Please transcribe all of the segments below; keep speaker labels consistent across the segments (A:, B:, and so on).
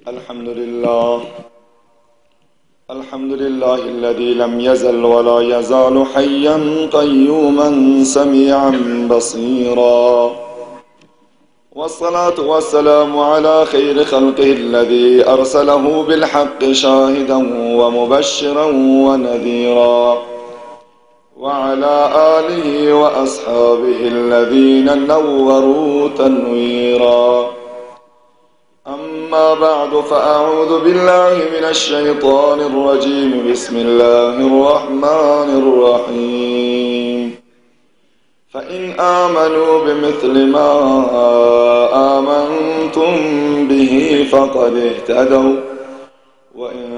A: الحمد لله الذي لم يزل ولا يزال حيا قيوما سميعا بصيرا، والصلاة والسلام على خير خلقه الذي أرسله بالحق شاهدا ومبشرا ونذيرا، وعلى آله وأصحابه الذين نوروا تنويرا. أما بعد، فأعوذ بالله من الشيطان الرجيم. بسم الله الرحمن الرحيم. فإن آمنوا بمثل ما آمنتم به فقد اهتدوا، وإن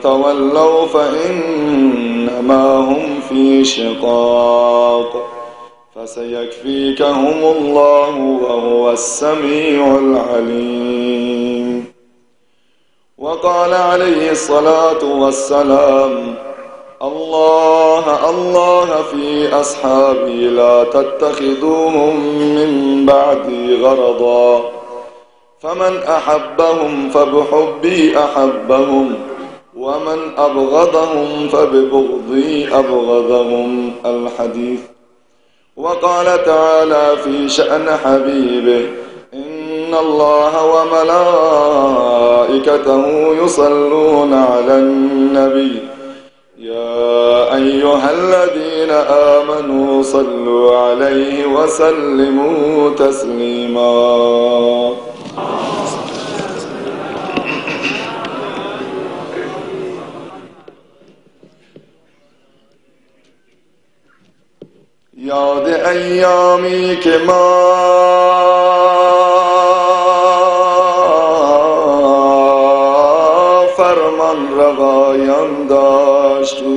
A: تولوا فإنما هم في شقاق، فسيكفيكهم الله وهو السميع العليم. وقال عليه الصلاة والسلام: الله الله في أصحابي لا تتخذوهم من بعدي غرضا، فمن أحبهم فبحبي أحبهم، ومن أبغضهم فببغضي أبغضهم. الحديث. وقال تعالى في شأن حبيبه: إن الله وملائكته يصلون على النبي يا أيها الذين آمنوا صلوا عليه وسلموا تسليما. یاد ایامی که ما فرمان روایان داشتیم،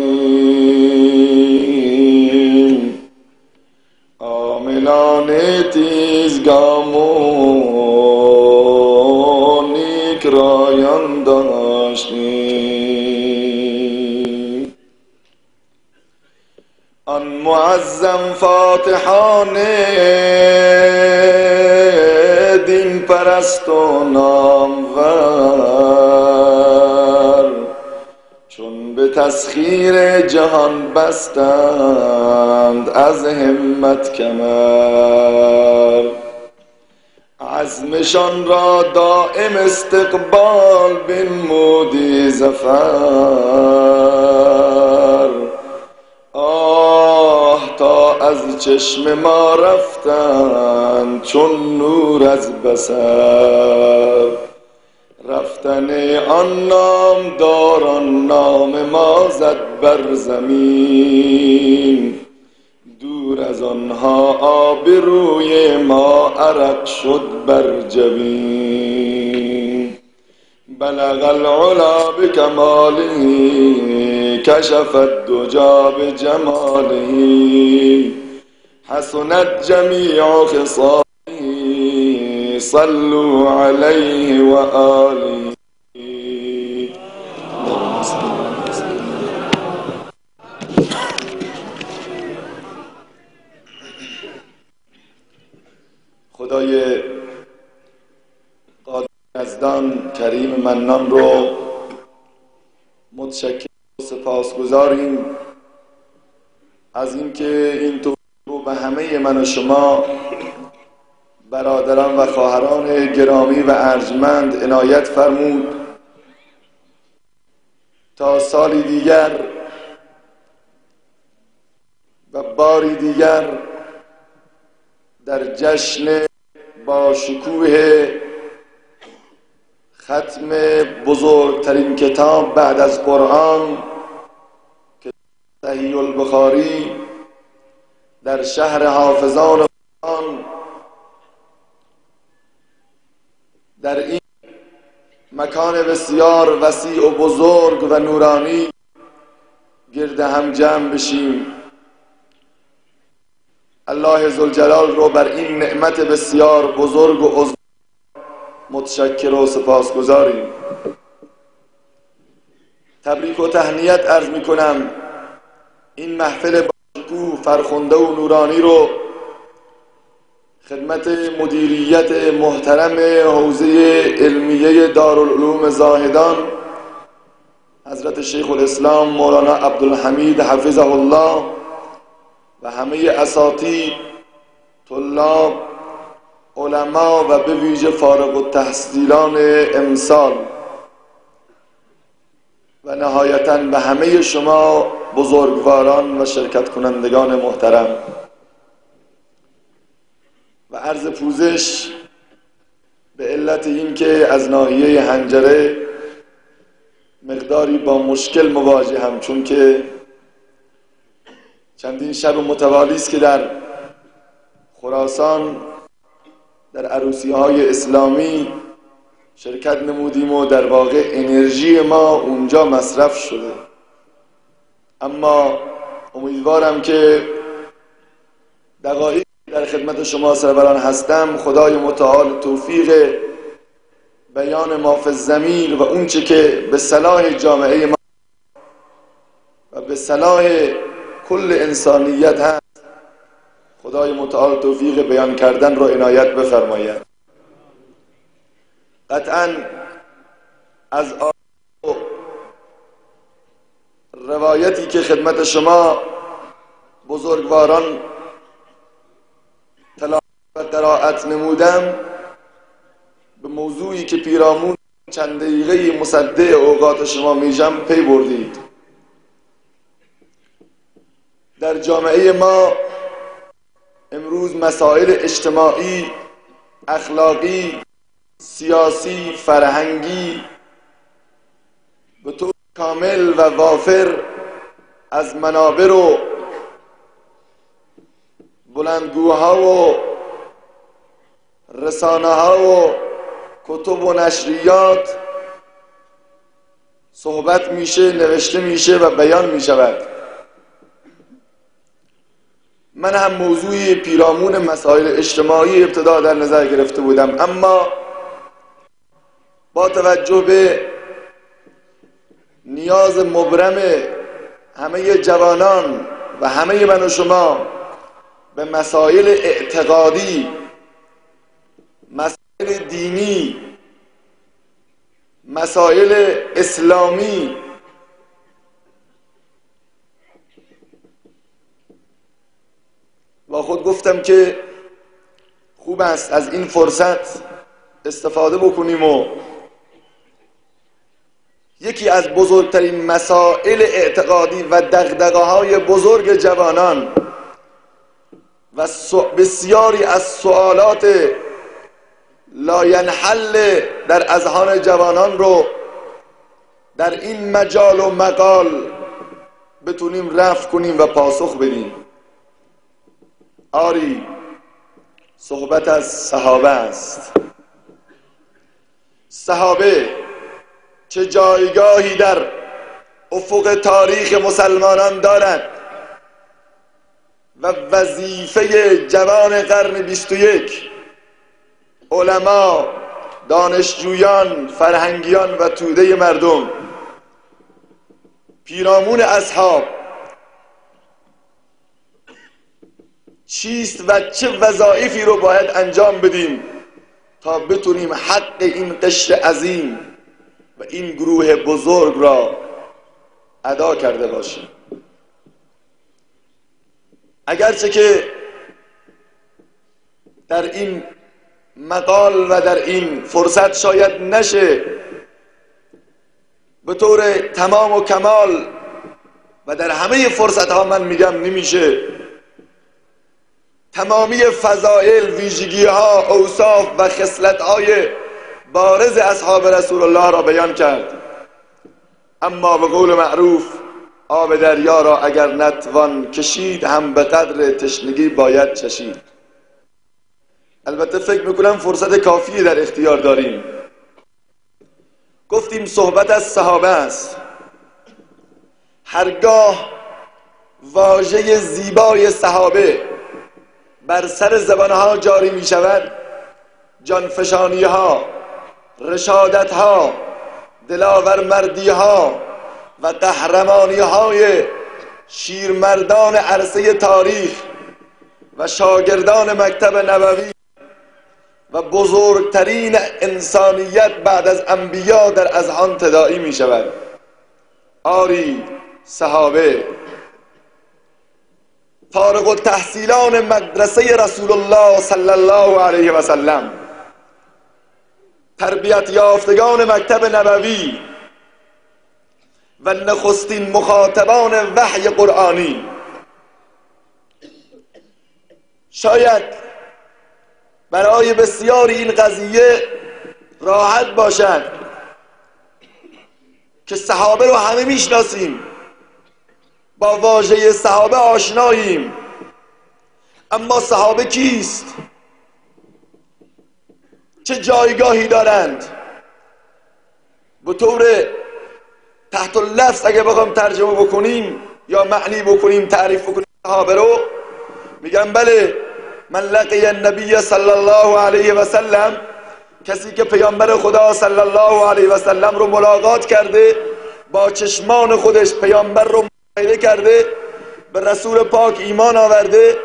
A: عاملان تیزگام و نیک رایان داشتیم. آن معظم فاتحان دین پرست و نامور، چون به تسخیر جهان بستند از همت کمر، عزمشان را دائم استقبال بنمودی ظفر. تا از چشم ما رفتن چون نور از بصر، رفتن آن نامداران نام ما زد بر زمین، دور از آنها آبروی ما عرق شد بر جبین. بلغ العلا بکماله کشف الدجا بجماله، حسنت جمیع خصاله صلوا علیه و آله. خدای قادر یزدان کریم منان رو متشکر و سپاسگزاریم از اینکه این توفیق رو به همه من و شما برادران و خواهران گرامی و ارجمند عنایت فرمود تا سالی دیگر و باری دیگر در جشن با شکوه ختم بزرگترین کتاب بعد از قرآن که صحیح البخاری در شهر حافظان قرآن، در این مکان بسیار وسیع و بزرگ و نورانی گرد هم جمع بشیم. الله ذوالجلال رو بر این نعمت بسیار بزرگ و عظیم متشکر و سپاسگزاریم. تبریک و تهنیت عرض می کنم این محفل با شکوه فرخنده و نورانی رو خدمت مدیریت محترم حوزه علمیه دارالعلوم زاهدان حضرت شیخ الاسلام مولانا عبدالحمید حفظه الله و همه اساتید، طلاب، علما و به ویژه فارغ التحصیلان امسال و نهایتاً به همه شما بزرگواران و شرکت کنندگان محترم و عرض پوزش به علت این که از ناحیه حنجره مقداری با مشکل مواجهم، چون که چندین شب متوالی است که در خراسان در عروسی‌های اسلامی شرکت نمودیم و در واقع انرژی ما اونجا مصرف شده. اما امیدوارم که دقایق در خدمت شما سروران هستم خدای متعال توفیق بیان ما فی الضمیر و اون چه که به صلاح جامعه ما و به صلاح کل انسانیت هست، خدای متعال توفیق بیان کردن را عنایت بفرماید. قطعاً از روایتی که خدمت شما بزرگواران تلاوت و قرائت نمودم به موضوعی که پیرامون چند دقیقه مصدع اوقات شما میشم پی بردید. در جامعه ما امروز مسائل اجتماعی، اخلاقی، سیاسی، فرهنگی به طور کامل و وافر از منابر و بلندگوها و رسانه ها و کتب و نشریات صحبت میشه، نوشته میشه و بیان میشود. من هم موضوعی پیرامون مسائل اجتماعی ابتدا در نظر گرفته بودم، اما با توجه به نیاز مبرم همه جوانان و همه من و شما به مسائل اعتقادی، مسائل دینی، مسائل اسلامی با خود گفتم که خوب است از این فرصت استفاده بکنیم و یکی از بزرگترین مسائل اعتقادی و دغدغه‌های بزرگ جوانان و بسیاری از سوالات لاینحل در اذهان جوانان رو در این مجال و مقال بتونیم رفع کنیم و پاسخ بدیم. آری، صحبت از صحابه است. صحابه چه جایگاهی در افق تاریخ مسلمانان دارد و وظیفه جوان قرن 21 علما، دانشجویان، فرهنگیان و توده مردم پیرامون اصحاب چیست و چه وظایفی رو باید انجام بدیم تا بتونیم حق این قشر عظیم و این گروه بزرگ را ادا کرده باشیم. اگرچه که در این مقال و در این فرصت شاید نشه به طور تمام و کمال و در همه فرصت ها من میگم نمیشه تمامی فضائل، ویژگی ها، اوصاف و خصلت های بارز اصحاب رسول الله را بیان کرد، اما به قول معروف آب دریا را اگر نتوان کشید هم به قدر تشنگی باید چشید. البته فکر میکنم فرصت کافی در اختیار داریم. گفتیم صحبت از صحابه است. هرگاه واژه زیبای صحابه بر سر زبانها جاری می شود، جانفشانی ها، رشادت ها، دلاور مردی ها و قهرمانی های شیرمردان عرصه تاریخ و شاگردان مکتب نبوی و بزرگترین انسانیت بعد از انبیا در اذهان تداعی می شود. آری صحابه فارغ التحصیلان مدرسه رسول الله صلی الله علیه و سلم، تربیت یافتگان مکتب نبوی و نخستین مخاطبان وحی قرآنی، شاید برای بسیاری این قضیه راحت باشد که صحابه رو همه میشناسیم، با واژه صحابه آشناییم، اما صحابه کیست؟ چه جایگاهی دارند؟ به طور تحت اللفظ اگه بخوام ترجمه بکنیم یا معنی بکنیم، تعریف بکنیم صحابه رو، میگم بله، من لقی النبی صلی الله علیه و سلم، کسی که پیامبر خدا صلی الله علیه و سلم رو ملاقات کرده، با چشمان خودش پیامبر رو مشاهده کرده، به رسول پاک ایمان آورده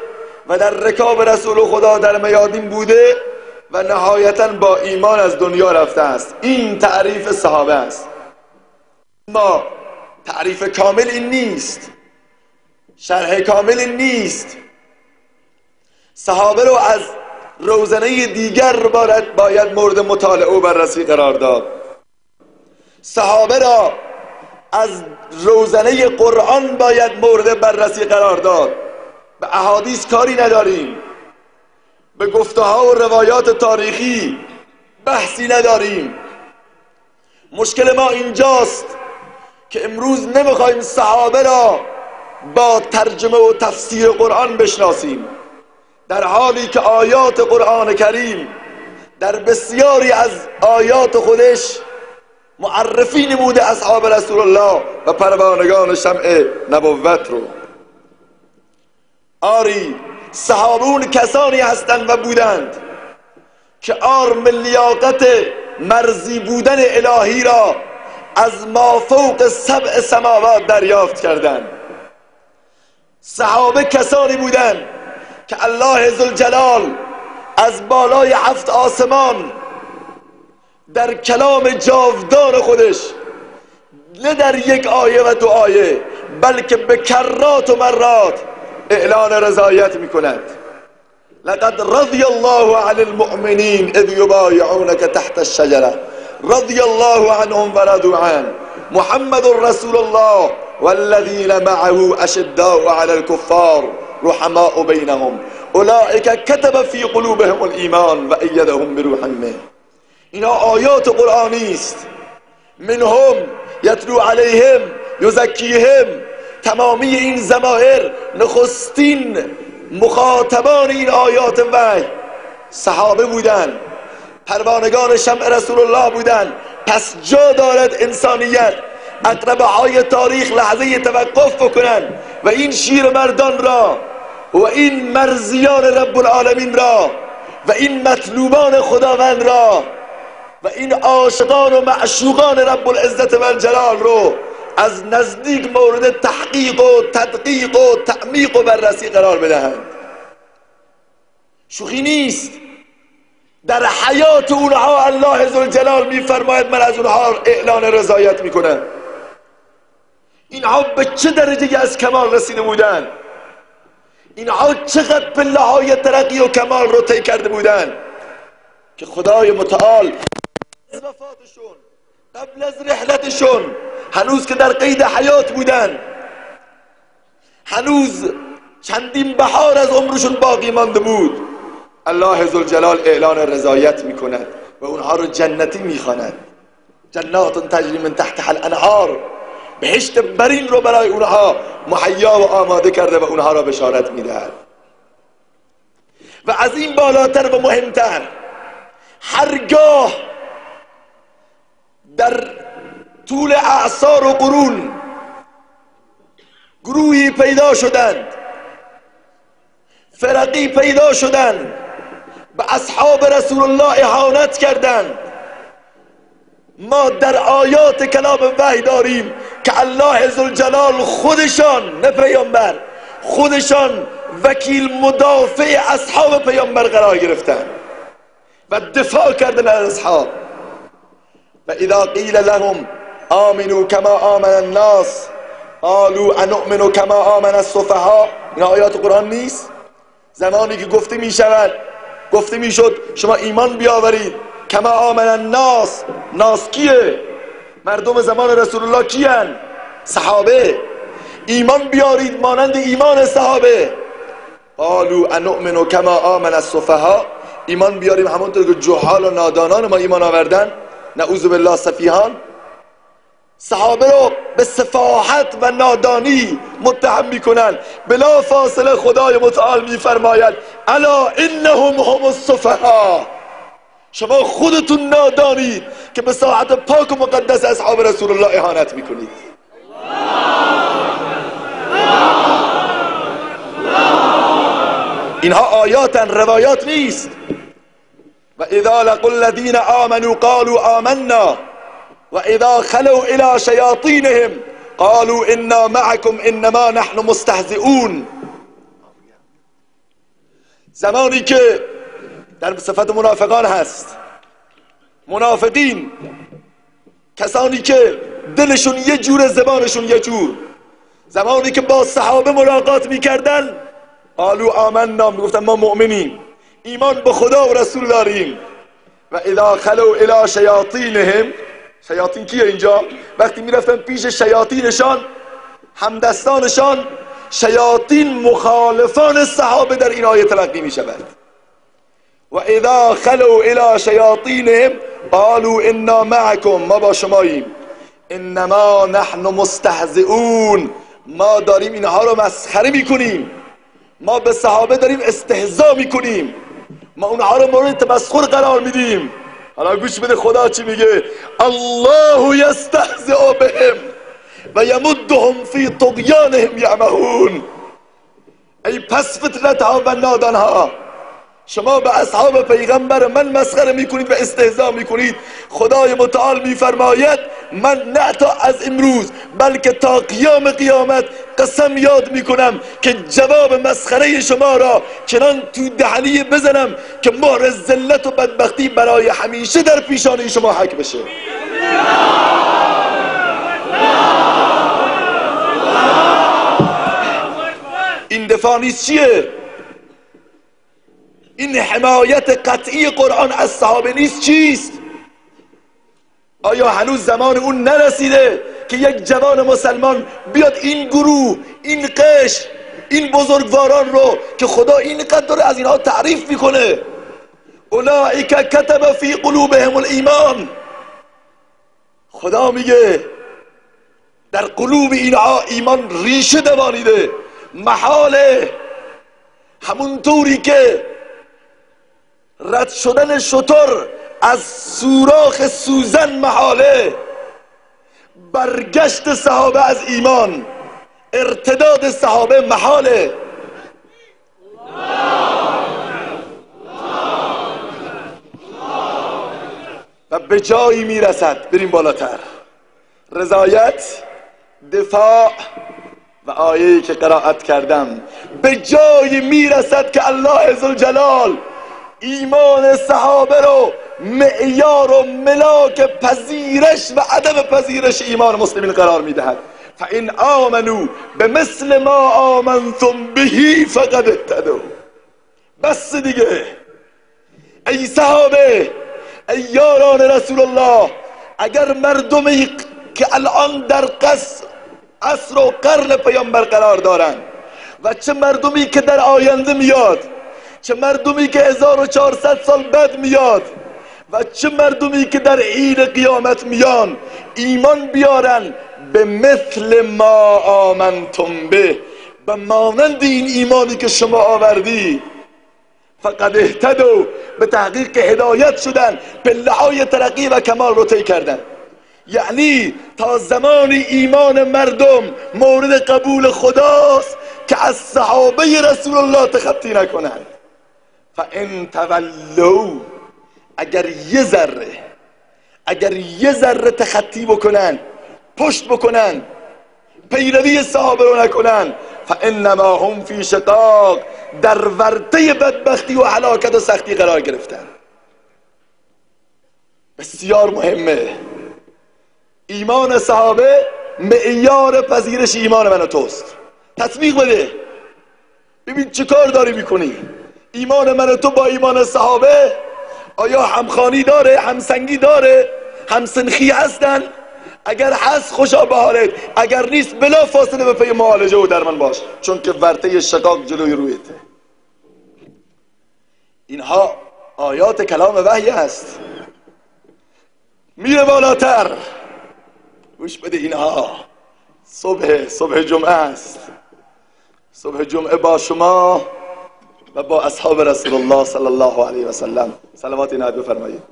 A: و در رکاب رسول خدا در میادین بوده و نهایتاً با ایمان از دنیا رفته است. این تعریف صحابه است. اما تعریف کامل این نیست، شرح کامل این نیست. صحابه رو از روزنه دیگر باید مورد مطالعه و بررسی قرار داد. صحابه را از روزنه قرآن باید مورد بررسی قرار داد. به احادیث کاری نداریم، به گفته ها و روایات تاریخی بحثی نداریم. مشکل ما اینجاست که امروز نمیخوایم صحابه را با ترجمه و تفسیر قرآن بشناسیم، در حالی که آیات قرآن کریم در بسیاری از آیات خودش معرفی نموده اصحاب رسول الله و پروانگان شمع نبوت رو. آری صحابون کسانی هستند و بودند که آرم لیاقت مرزی بودن الهی را از مافوق 7 سماوات دریافت کردند. صحابه کسانی بودند که الله ذوالجلال از بالای 7 آسمان در کلام جاودان خودش، نه در یک آیه و 2 آیه، بلکه به کرات و مرات اعلان رضایت میکند. لقد رضی الله عن المؤمنین اذ یبایعونک تحت الشجره رضی الله عنهم و رضوا عنه محمد رسول الله والذین معه اشداء علی الكفار رحماء بینهم اولئک کتب فی قلوبهم الایمان و ایدهم بروح منه. اینا آیات قرآنی است. منهم یتلو علیهم یزکیهم. تمامی این ضمائر، نخستین مخاطبان این آیات وحی صحابه بودند، پروانگان شمع رسول الله بودند. پس جا دارد انسانیت، اقربه های تاریخ لحظه توقف بکنند و این شیر مردان را و این مرزیان رب العالمین را و این مطلوبان خداوند را و این عاشقان و معشوقان رب العزت و الجلال رو از نزدیک مورد تحقیق و تدقیق و تعمیق و بررسی قرار بدهند. شوخی نیست. در حیات اونها الله ذوالجلال میفرماید من از اونها اعلان رضایت میکنم. اینها به چه درجه از کمال رسیده بودند؟ اینها چقدر پله های ترقی و کمال رو طی کرده بودند که خدای متعال از وفاتشون، قبل از رحلتشون، هنوز که در قید حیات بودن، هنوز چندین بهار از عمرشون باقی مانده بود، الله ذوالجلال اعلان رضایت میکند و اونها رو جنتی میخواند. جنات تجری من تحتها الانهار، بهشت برین رو برای اونها مهیا و آماده کرده و اونها را بشارت میدهد. و از این بالاتر و مهمتر، هرگاه در طول اعصار و قرون گروهی پیدا شدند، فرقی پیدا شدند، به اصحاب رسول الله اهانت کردند، ما در آیات کلام وحی داریم که الله ذوالجلال خودشان، نه پیامبر، خودشان وکیل مدافع اصحاب پیامبر قرار گرفتند. و دفاع کردن از اصحاب. و اذا قیل لهم آمنوا کما آمن الناس قالوا انؤمن کما آمن السفهاء. این آیات قرآن نیست؟ زمانی که گفته می شد شما ایمان بیاورید کما آمن الناس. ناس کیه؟ مردم زمان رسول الله کیان؟ صحابه. ایمان بیارید مانند ایمان صحابه. قالوا انؤمن کما آمن السفهاء. ایمان بیاریم همونطور که جهال و نادانان ما ایمان آوردن، نعوذ بالله سفیهان. صحابه رو به سفاهت و نادانی متهم میکنن. بلا فاصله خدای متعال میفرماید الا انهم هم السفهاء. شما خودتون نادانید که به ساحت پاک و مقدس اصحاب رسول الله اهانت میکنید. اینها آیاتن، روایات نیست. و اذا لقوا الذين آمنوا قالوا آمنا و اذا خلوا الى شیاطینهم قالوا انا معكم انما نحن مستهزئون. زمانی که در صفت منافقان هست، منافقین کسانی که دلشون یه جور زبانشون یه جور، زمانی که با صحابه ملاقات میکردن قالوا آمنا، میگفتن ما مؤمنیم، ایمان به خدا و رسول داریم. و اذا خلوا الى شیاطینهم، شیاطین کیه اینجا؟ وقتی میرفتن پیش شیاطینشان، همدستانشان، شیاطین مخالفان صحابه در این آیه تلقی میشود. و اذا خلوا الى شیاطینهم قالوا انا معكم، ما با شماییم، انما نحن مستهزئون، ما داریم اینها رو مسخره میکنیم، ما به صحابه داریم استهزا میکنیم، ما اونها رو مورد تمسخر قرار میدیم. حالا گوش بده خدا چی میگه، الله یستهزئ بهم و یمدهم فی طغیانهم یعمهون. ای پس فطرت ها و نادان ها، شما به اصحاب پیغمبر من مسخره میکنید و استهزا میکنید. خدای متعال میفرماید من نه تا از امروز بلکه تا قیام قیامت قسم یاد میکنم که جواب مسخره شما را چنان تو دهنی بزنم که مهر ذلت و بدبختی برای همیشه در پیشانی شما حک بشه. این دفاع نیست چیه؟ این حمایت قطعی قرآن از صحابه نیست چیست؟ آیا هنوز زمان اون نرسیده که یک جوان مسلمان بیاد این گروه، این قشر، این بزرگواران رو که خدا اینقدر از اینها تعریف میکنه، اولئک کتب فی قلوبهم الایمان، خدا میگه در قلوب اینها ایمان ریشه دوانیده، محاله همونطوری که رد شدن شتر از سوراخ سوزن محاله، برگشت صحابه از ایمان، ارتداد صحابه محاله. و به جایی میرسد، بریم بالاتر، رضایت، دفاع و آیه‌ای که قرائت کردم، به جایی میرسد که الله عزوجلال ایمان صحابه رو معیار و ملاک پذیرش و عدم پذیرش ایمان مسلمین قرار میدهد. فإن آمنوا بمثل ما آمنتم به فقد اهتدوا. بس دیگه ای صحابه، ای یاران رسول الله، اگر مردمی که الان در عصر و قرن پیامبر قرار دارند و چه مردمی که در آینده میاد، چه مردمی که 1400 سال بعد میاد و چه مردمی که در عید قیامت میان، ایمان بیارن به مثل ما آمنتم به مانند این ایمانی که شما آوردی، فقد اهتدوا، به تحقیق هدایت شدن، پله‌های ترقی و کمال رو طی کردن. یعنی تا زمانی ایمان مردم مورد قبول خداست که از صحابه رسول الله تخطی نکنند. فإن تولوا، اگر یه ذره تخطی بکنن، پشت بکنن، پیروی صحابه رو نکنن، فانما هم فی شقاق، در ورطه بدبختی و هلاکت و سختی قرار گرفتن. بسیار مهمه. ایمان صحابه معیار پذیرش ایمان من و توست. تطبیق بده ببین چه کار داری میکنی. ایمان من و تو با ایمان صحابه آیا همخوانی داره، همسنگی داره، همسنخی هستن؟ اگر هست خوشا به حالت، اگر نیست بلا فاصله به پی معالجه و درمان باش، چون که ورطه شقاق جلوی رویته. اینها آیات کلام وحی است. میره بالاتر، گوش بده. اینها صبح جمعه است. صبح جمعه با شما و با اصحاب رسول الله صلی الله علیه و سلم. صلوات نهاد بفرمایید.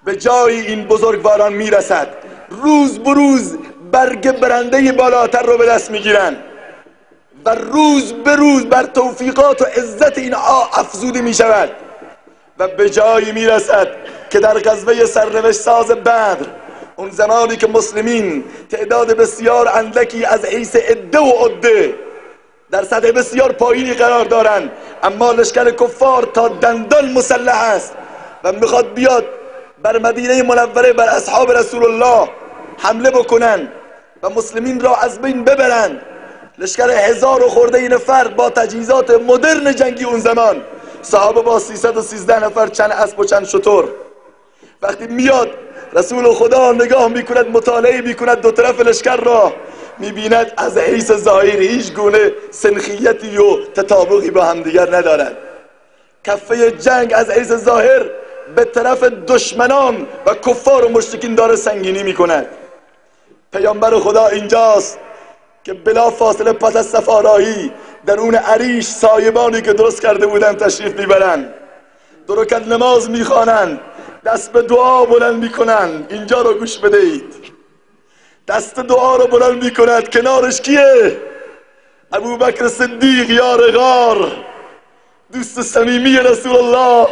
A: به جای این بزرگواران میرسد، روز بروز برگ برنده بالاتر رو به دست میگیرن و روز به روز بر توفیقات و عزت اینها افزوده میشود و به جایی میرسد که در غزوه سرنوشت ساز بدر، اون زمانی که مسلمین تعداد بسیار اندکی از حیث عده و عده در سطح بسیار پایینی قرار دارند، اما لشکر کفار تا دندان مسلح است و میخواد بیاد بر مدینه منوره، بر اصحاب رسول الله حمله بکنن و مسلمین را از بین ببرند. لشکر 1000 و خورده نفر با تجهیزات مدرن جنگی اون زمان، صحابه با 313 نفر، چند اسب و چند شتر. وقتی میاد رسول خدا نگاه میکند، مطالعه میکند دو طرف لشکر را، میبیند از حیث ظاهری هیچ گونه سنخیتی و تطابقی با همدیگر ندارد. کفه جنگ از حیث ظاهر به طرف دشمنان و کفار و مشرکین داره سنگینی میکند. پیامبر خدا اینجاست که بلا فاصله پس از سفارایی درون عریش سایبانی که درست کرده بودن تشریف میبرند، دو رکعت نماز میخوانند، دست به دعا بلند میکنند. اینجا رو گوش بدهید. دست دعا رو بلند میکند. کنارش کیه؟ ابوبکر صدیق، یار غار، دوست صمیمی رسول الله،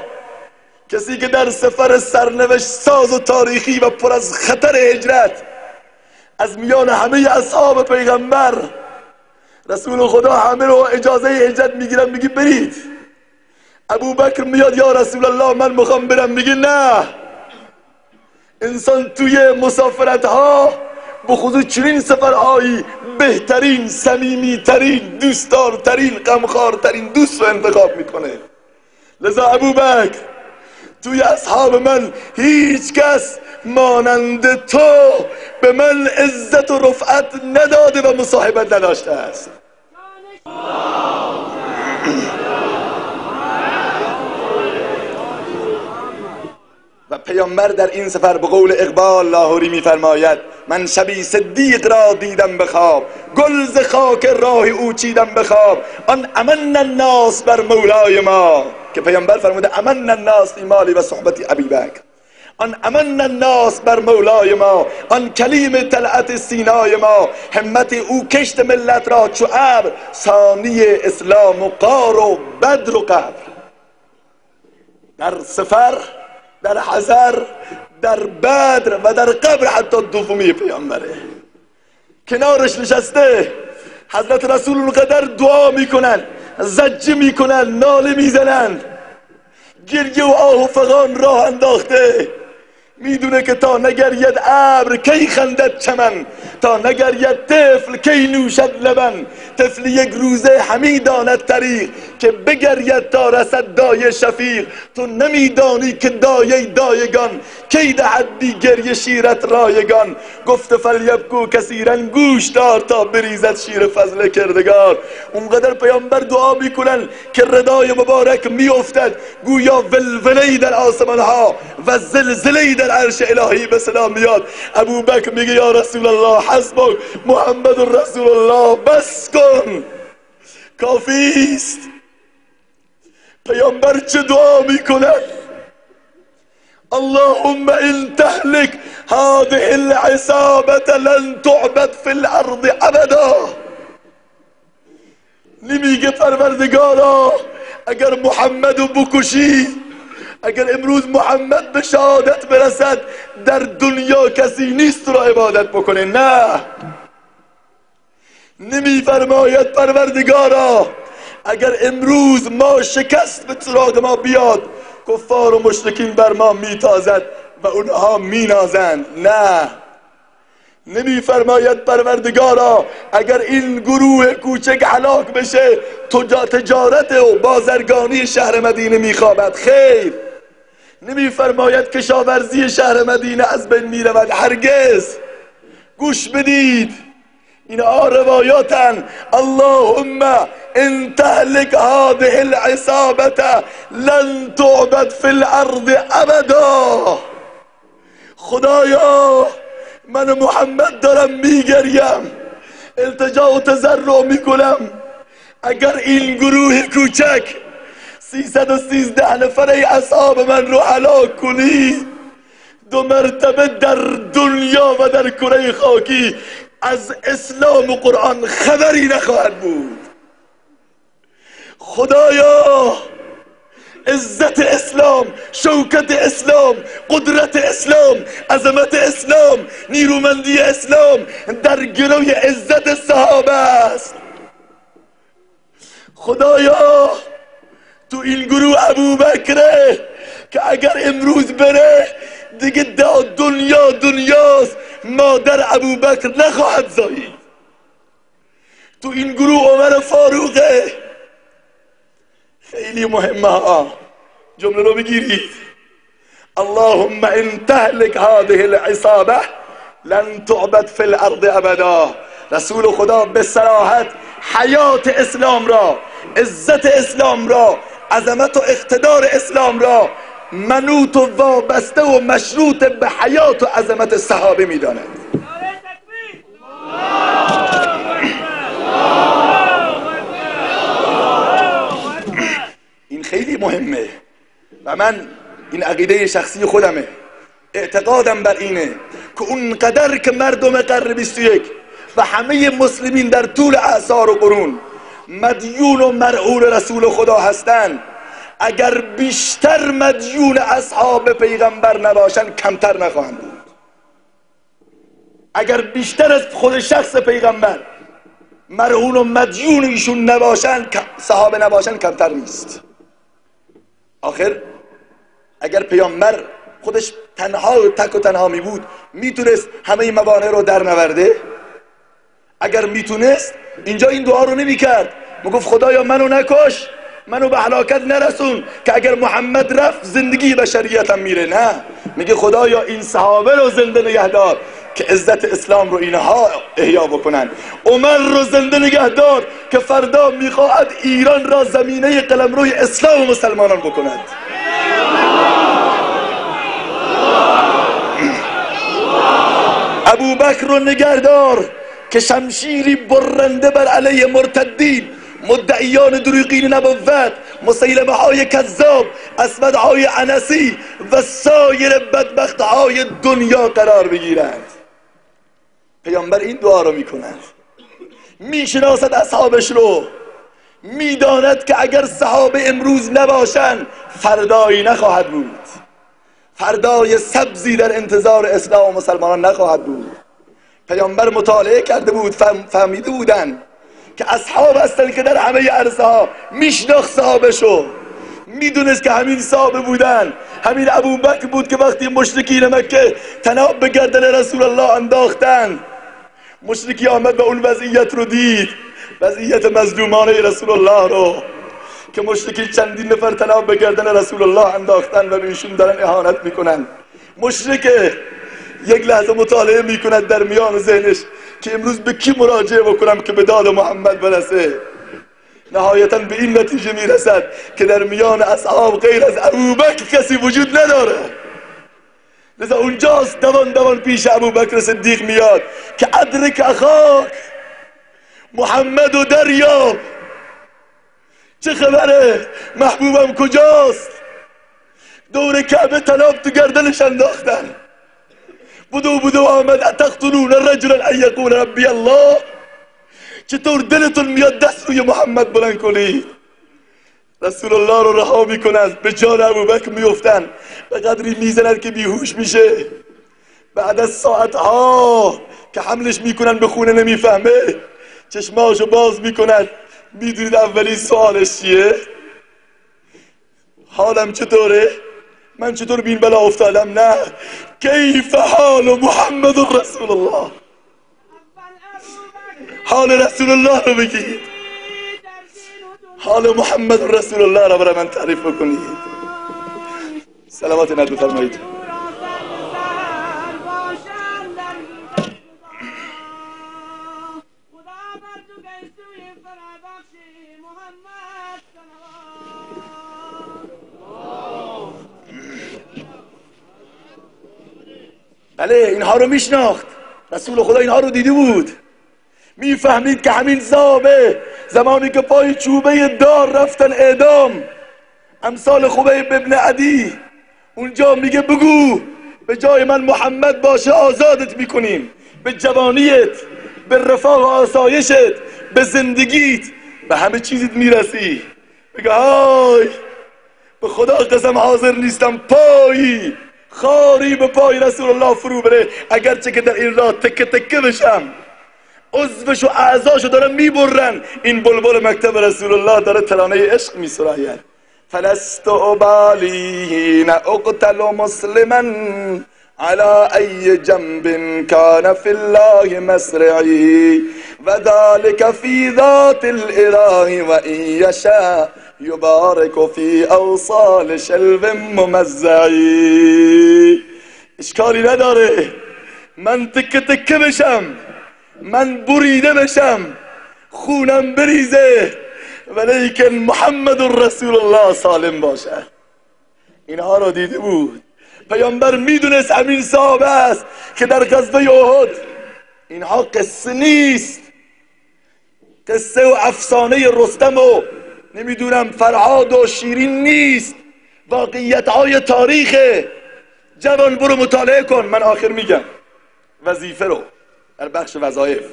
A: کسی که در سفر سرنوشت ساز و تاریخی و پر از خطر هجرت از میان همه اصحاب پیغمبر، رسول خدا همه رو اجازه هجرت میگیرن، میگی برید. ابوبکر میاد، یا رسول الله من میخوام برم. میگه نه. انسان توی مسافرت ها، بخصوص چنین سفرهایی، بهترین، صمیمی ترین، دوستدارترین، غمخوارترین دوست رو انتخاب میکنه. لذا ابوبکر توی اصحاب من هیچ کس مانند تو به من عزت و رفعت نداده و مصاحبت نداشته است. و پیامبر در این سفر به قول اقبال لاهوری میفرماید: من شبی صدیق را دیدم به خواب، گل ز خاک راه او چیدم به خواب، آن امن الناس بر مولای ما. که پیامبر فرموده امن الناس فی مالی و صحبت ابی بکر، آن امن الناس بر مولای ما، آن کلیم طلعت سینای ما، همت او کشت ملت را چو ابر، ثانی اسلام و غار و بدر و قبر. در سفر، در حضر، در بدر و در قبر حتی دومی پیامبره. کنارش نشسته حضرت رسول القدر دعا میکنن، زجه میکنن، ناله میزنن، گریه و آه و فغان راه انداخته. میدونه که تا نگرید ابر کی خندد چمن، تا نگرید طفل کی نوشد لبن. طفل یک روزه همی داند طریق، که بگرید تا رسد دایه شفیق. تو نمیدانی که دایه دایگان، کی دهد بی گریه شیرت رایگان. گفت فلیبکو کثیرا، گوش دار تا بریزد شیر فضل کردگار. اونقدر پیامبر دعا میکنن که ردای مبارک میافتد، گویا ولوله‌ای در آسمان ها و زلزله‌ای در عرش الهی به صدا میاد. ابوبکر میگه یا رسول الله حسبک، محمد رسول الله، بس کن، کافی است. پیامبر چه دعا میکنن؟ اللهم ان تهلك هذه العصابة لن تعبد في الارض ابدا. نمیگه پروردگارا اگر محمدو بکشی، اگر امروز محمد به شهادت برسد، در دنیا کسی نیست را عبادت بکنه. نه، نمیفرماید پروردگارا اگر امروز ما شکست به سراغ ما بیاد، کفار و مشرکین بر ما میتازد و اونها مینازند. نه، نمیفرماید پروردگارا اگر این گروه کوچک هلاک بشه تجارت و بازرگانی شهر مدینه میخوابد. خیر، نمیفرماید کشاورزی شهر مدینه از بین میرود. هرگز. گوش بدید، اینها روایاتن. اللهم ان تهلك هذه العصابة لن تعبد في الارض ابدا. خدایا من محمد دارم میگریم، التجا و تضرع میکنم، اگر این گروه کوچک 313 نفره اصحاب من رو هلاک کنی، 2 مرتبه در دنیا و در کره خاکی از اسلام و قرآن خبری نخواهد بود. خدایا عزت اسلام، شوکت اسلام، قدرت اسلام، عظمت اسلام، نیرومندی اسلام در گروی عزت صحابه است. خدایا تو این گروه ابوبکره که اگر امروز بره دیگه دنیاست، مادر ابوبکر نخواهد زایید. تو این گروه عمر فاروقه. خیلی مهمه ها، جمله رو بگیرید. اللهم ان تهلك هذه العصابه لن تعبد في الارض ابدا. رسول خدا به صراحت حیات اسلام را، عزت اسلام را، عظمت و اقتدار اسلام را منوط و وابسته و مشروط به حیات و عظمت صحابه میداند. این خیلی مهمه و من این عقیده شخصی خودمه، اعتقادم بر اینه که اونقدر که مردم قرن 21 و همه مسلمین در طول اعصار و قرون مدیون و مرعون رسول خدا هستند، اگر بیشتر مدیون اصحاب پیغمبر نباشن کمتر نخواهند بود. اگر بیشتر از خود شخص پیغمبر مرعون و مدیون ایشون نباشن، صحابه نباشن، کمتر نیست. آخر اگر پیامبر خودش تنها و تک و تنها می بود میتونست همه موانع رو در نورده؟ اگر میتونست اینجا این دعا رو نمیکرد، میگفت خدایا منو نکش، منو به هلاکت نرسون که اگر محمد رفت زندگی بشریتم میره. نه، میگه خدایا این صحابه رو زنده نگه دار که عزت اسلام رو اینها احیا بکنن. عمر رو زنده نگه دار که فردا میخواهد ایران را زمینه قلمروی اسلام و مسلمانان بکند. ابوبکر رو نگهدار که شمشیری برنده بر علیه مرتدین، مدعیان دروغین نبوت، مسیلمه های کذاب، اسود های انسی و سایر بدبخت های دنیا قرار بگیرند. پیامبر این دعا رو میکند، میشناسد اصحابش رو، میداند که اگر صحابه امروز نباشن فردایی نخواهد بود، فردای سبزی در انتظار اسلام و مسلمانان نخواهد بود. پیامبر مطالعه کرده بود، فهمیده بودن که اصحاب هستن که در همه عرصه ها میشناخت صحابشو، میدونست که همین صحابه بودن. همین ابوبکر بود که وقتی مشرکین مکه طناب به گردن رسول الله انداختن، مشرکی آمد و اون وضعیت رو دید، وضعیت مظلومانه رسول الله رو که مشرکی چندین نفر طناب به گردن رسول الله انداختن و به ایشون دارن اهانت میکنن. مشرکه یک لحظه مطالعه میکند در میان ذهنش که امروز به کی مراجعه بکنم که به داد محمد برسه. نهایتا به این نتیجه میرسد که در میان اصحاب غیر از ابوبکر کسی وجود نداره. لذا اونجاست دوان پیش ابوبکر صدیق میاد که ادرک اخاک، محمد و دریاب، چه خبره؟ محبوبم کجاست؟ دور کعبه طناب تو گردنش انداختن. بدو آمد اتقتلون الرجل ان یقول ربی الله. چطور دلتون میاد دست روی محمد بلند کنید؟ رسول الله رو رها میکنن، به جان ابوبکر میفتن، به قدری میزنن که بیهوش میشه. بعد از ساعتها که حملش میکنن به خونه نمیفهمه، چشماشو باز میکنن، میدونید اولین سوالش چیه؟ حالم چطوره؟ من چطور بین بلا افتادم؟ نه، کیف حال محمد رسول الله. حال رسول الله رو بگید، حال محمد رسول الله رو برای من تعریف بکنید. سلامات ند بفرمایید. بله، اینها رو میشناخت رسول خدا، اینها رو دیده بود، میفهمید که همین صحابه زمانی که پای چوبه دار رفتن اعدام، امثال خبیب ابن عدی، اونجا میگه بگو به جای من محمد باشه آزادت میکنیم، به جوانیت، به رفاه و آسایشت، به زندگیت، به همه چیزت میرسی. میگه های به خدا قسم حاضر نیستم پایی خاری به پای رسول الله فرو بره، اگرچه که در این راه تکه تکه بشم. عضوش و اعضاشو دارن میبرن. این بلبل مکتب رسول الله داره ترانه عشق میسراید. فلست ابالی حین اقتل مسلما على ای جنب کان فی الله مسرعی و ذلك فی ذات الاله و ان یشاء یبارک فی اوصال شلو ممزعی. اشکالی نداره من تکه تکه بشم، من بریده بشم، خونم بریزه، ولیکن محمد رسول الله سالم باشه. اینها رو دیده بود. پیامبر میدونست همین صحابه است که در غزوه احد، اینها قصه نیست، قصه و افسانه رستم و نمیدونم فرهاد و شیرین نیست، واقعیت های تاریخه. جوان برو مطالعه کن. من آخر میگم وظیفه رو در بخش وظایف.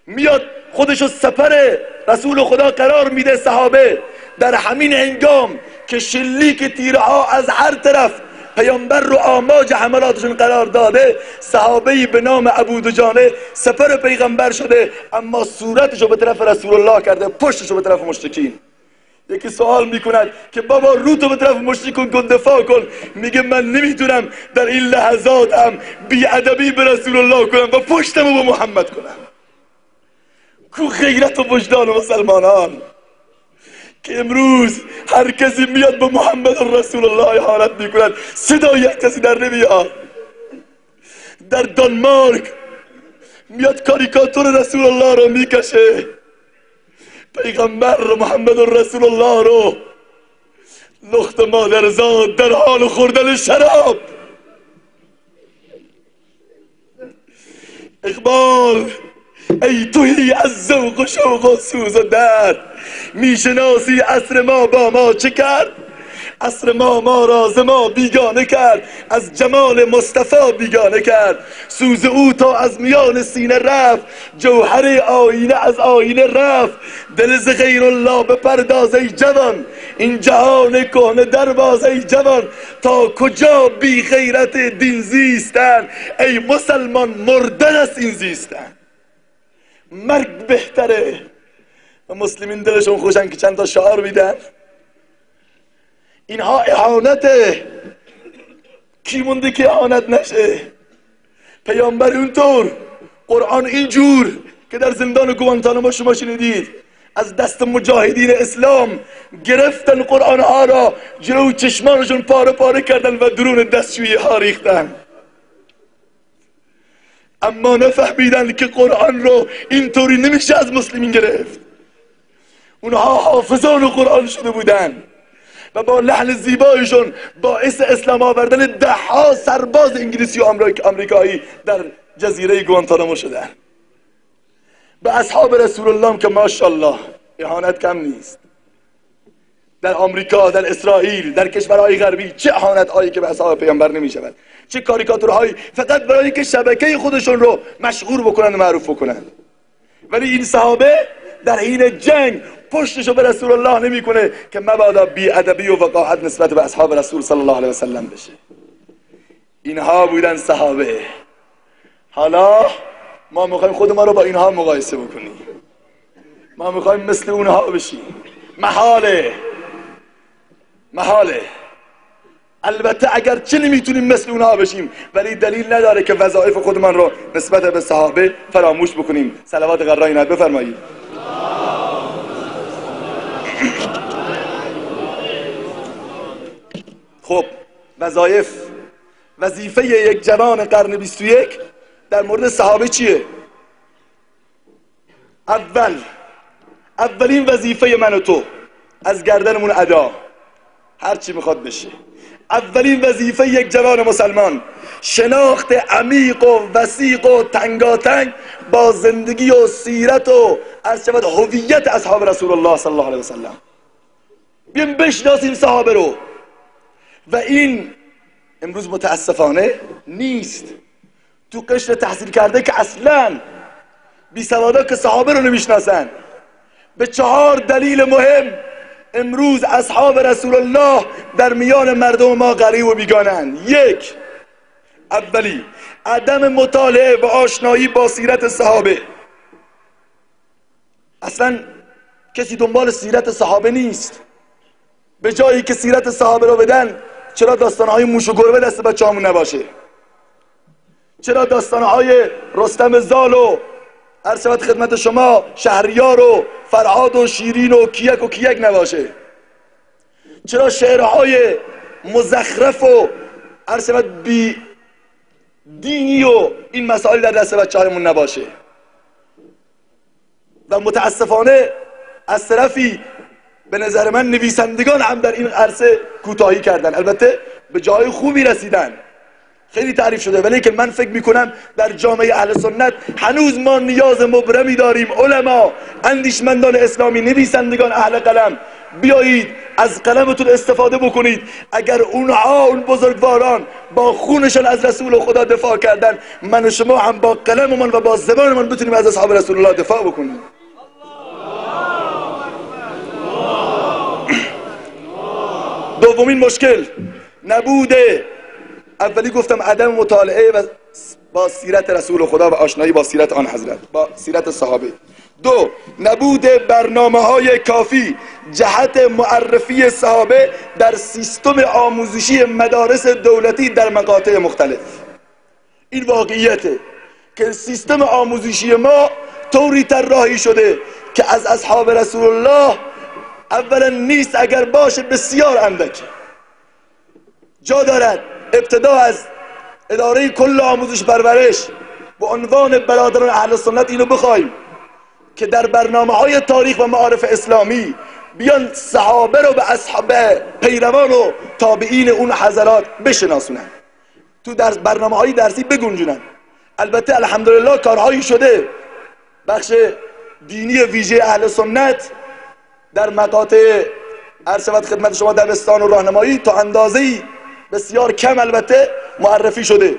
A: میاد خودشو سپر رسول خدا قرار میده. صحابه در همین هنگام که شلیک تیره ها از هر طرف پیامبر رو آماج حملاتشون قرار داده، صحابه‌ای به نام ابو دجانه سپر پیغمبر شده، اما صورتشو به طرف رسول الله کرده، پشتشو به طرف مشرکین. یکی سوال میکند که بابا رو تو به طرف مشرکین کن، دفاع کن. میگه من نمیتونم در این لحظات هم بی‌ادبی به رسول الله کنم و پشتمو به محمد کنم. کو غیرت و وجدان مسلمانان که امروز هر کسی میاد به محمد رسول الله اهانت میکند، صدای کسی در نمیاد. در دانمارک میاد کاریکاتور رسول الله رو میکشه، پیغمبر محمد رسول الله رو لخت مادرزاد در حال خوردن شراب. اقبال ای تویی از ذوق و شوق و سوز و درد، میشناسی عصر ما با ما چه کرد؟ عصر ما را ز ما بیگانه کرد، از جمال مصطفی بیگانه کرد. سوز او تا از میان سینه رفت، جوهر آینه از آینه رفت. دل ز غیر الله بپرداز ای جوان، این جهان کهنه درباز ای جوان. تا کجا بی غیرت دین زیستن، ای مسلمان مردن است این زیستن. مرگ بهتره. و مسلمین دلشون خوشن که چند تا شعار میدن. اینها اهانته. کی مونده که اهانت نشه؟ پیامبر اونطور، قرآن اینجور که در زندان گوانتانامو شما شنیدید، از دست مجاهدین اسلام گرفتن قرآن ها را، جلو چشمانشون پاره پاره کردن و درون دستشویی ها ریختن. اما نفهمیدن که قرآن رو اینطوری نمیشه از مسلمین گرفت. اونها حافظان قرآن شده بودن و با لحن زیبایشون باعث اسلام آوردن ده ها سرباز انگلیسی و آمریکایی در جزیره گوانتانامو شدن. به اصحاب رسول الله که ماشاءالله اهانت کم نیست. در آمریکا، در اسرائیل، در کشورهای غربی چه اهانت هایی که به اصحاب پیامبر نمی شود، چه کاریکاتورهایی فقط برای اینکه شبکه خودشون رو مشهور بکنن و معروف بکنن. ولی این صحابه در حین جنگ پشتشو به رسول الله نمیکنه که مبادا بی‌ادبی و وقاحت نسبت به اصحاب رسول صلی الله علیه و سلم بشه. اینها بودن صحابه. حالا ما میخوایم خود ما رو با اینها مقایسه بکنیم. ما میخوایم مثل اونها بشیم. محاله. البته اگر چه نمیتونیم مثل اونها بشیم، ولی دلیل نداره که وظایف خودمان رو نسبت به صحابه فراموش بکنیم. صلوات قرای نبی بفرمایید. خب وظیفه یک جوان قرن 21 در مورد صحابه چیه؟ اولین وظیفه من و تو از گردنمون ادا، هر چی میخواد بشه. اولین وظیفه یک جوان مسلمان شناخت عمیق و وسیق و تنگاتنگ با زندگی و سیرت و هویت اصحاب رسول الله صلی الله علیه وسلم. بیایم بشناسیم صحابه رو. و این امروز متاسفانه نیست. تو قشر تحصیل کرده که اصلا بی سوادا که صحابه رو نمیشناسن. به 4 دلیل مهم امروز اصحاب رسول الله در میان مردم ما غریب و بیگانن. اولی عدم مطالعه و آشنایی با سیرت صحابه. اصلا کسی دنبال سیرت صحابه نیست. به جایی که سیرت صحابه رو بدن، چرا داستانهای موش و گربه دست بچه‌هامون نباشه؟ چرا داستانهای رستم زال و عرض شود خدمت شما شهریار و فرهاد و شیرین و کیک نباشه؟ چرا شعرهای مزخرف و عرض شود بی دینی و این مسائل در دست بچه‌هامون نباشه؟ و متاسفانه از طرفی به نظر من نویسندگان هم در این عرصه کوتاهی کردن. البته به جای خوبی رسیدن، خیلی تعریف شده، ولی که من فکر میکنم در جامعه اهل سنت هنوز ما نیاز مبرمی داریم. علما، اندیشمندان اسلامی، نویسندگان اهل قلم، بیایید از قلمتون استفاده بکنید. اگر اون بزرگواران با خونشان از رسول خدا دفاع کردن، من و شما هم با قلممان و با زبانمان بتونیم از اصحاب رسول الله دفاع بکنیم. دومین مشکل نبوده، اولی گفتم عدم مطالعه و با سیرت رسول خدا و آشنایی با سیرت آن حضرت، با سیرت صحابه. 2 نبود برنامه‌های کافی جهت معرفی صحابه در سیستم آموزشی مدارس دولتی در مقاطع مختلف. این واقعیته که سیستم آموزشی ما طوری طراحی شده که از اصحاب رسول الله اولا نیست، اگر باشه بسیار اندک. جا دارد ابتدا از اداره کل آموزش پرورش به عنوان برادران اهل سنت اینو بخوایم که در برنامه‌های تاریخ و معارف اسلامی بیان صحابه رو به اصحاب پیروان و تابعین اون حضرات بشناسونن، تو در برنامه‌های درسی بگنجونن. البته الحمدلله کارهایی شده. بخش دینی ویژه اهل سنت در مقاطع عرض شود خدمت شما دبستان و راهنمایی تا اندازه‌ای بسیار کم البته معرفی شده،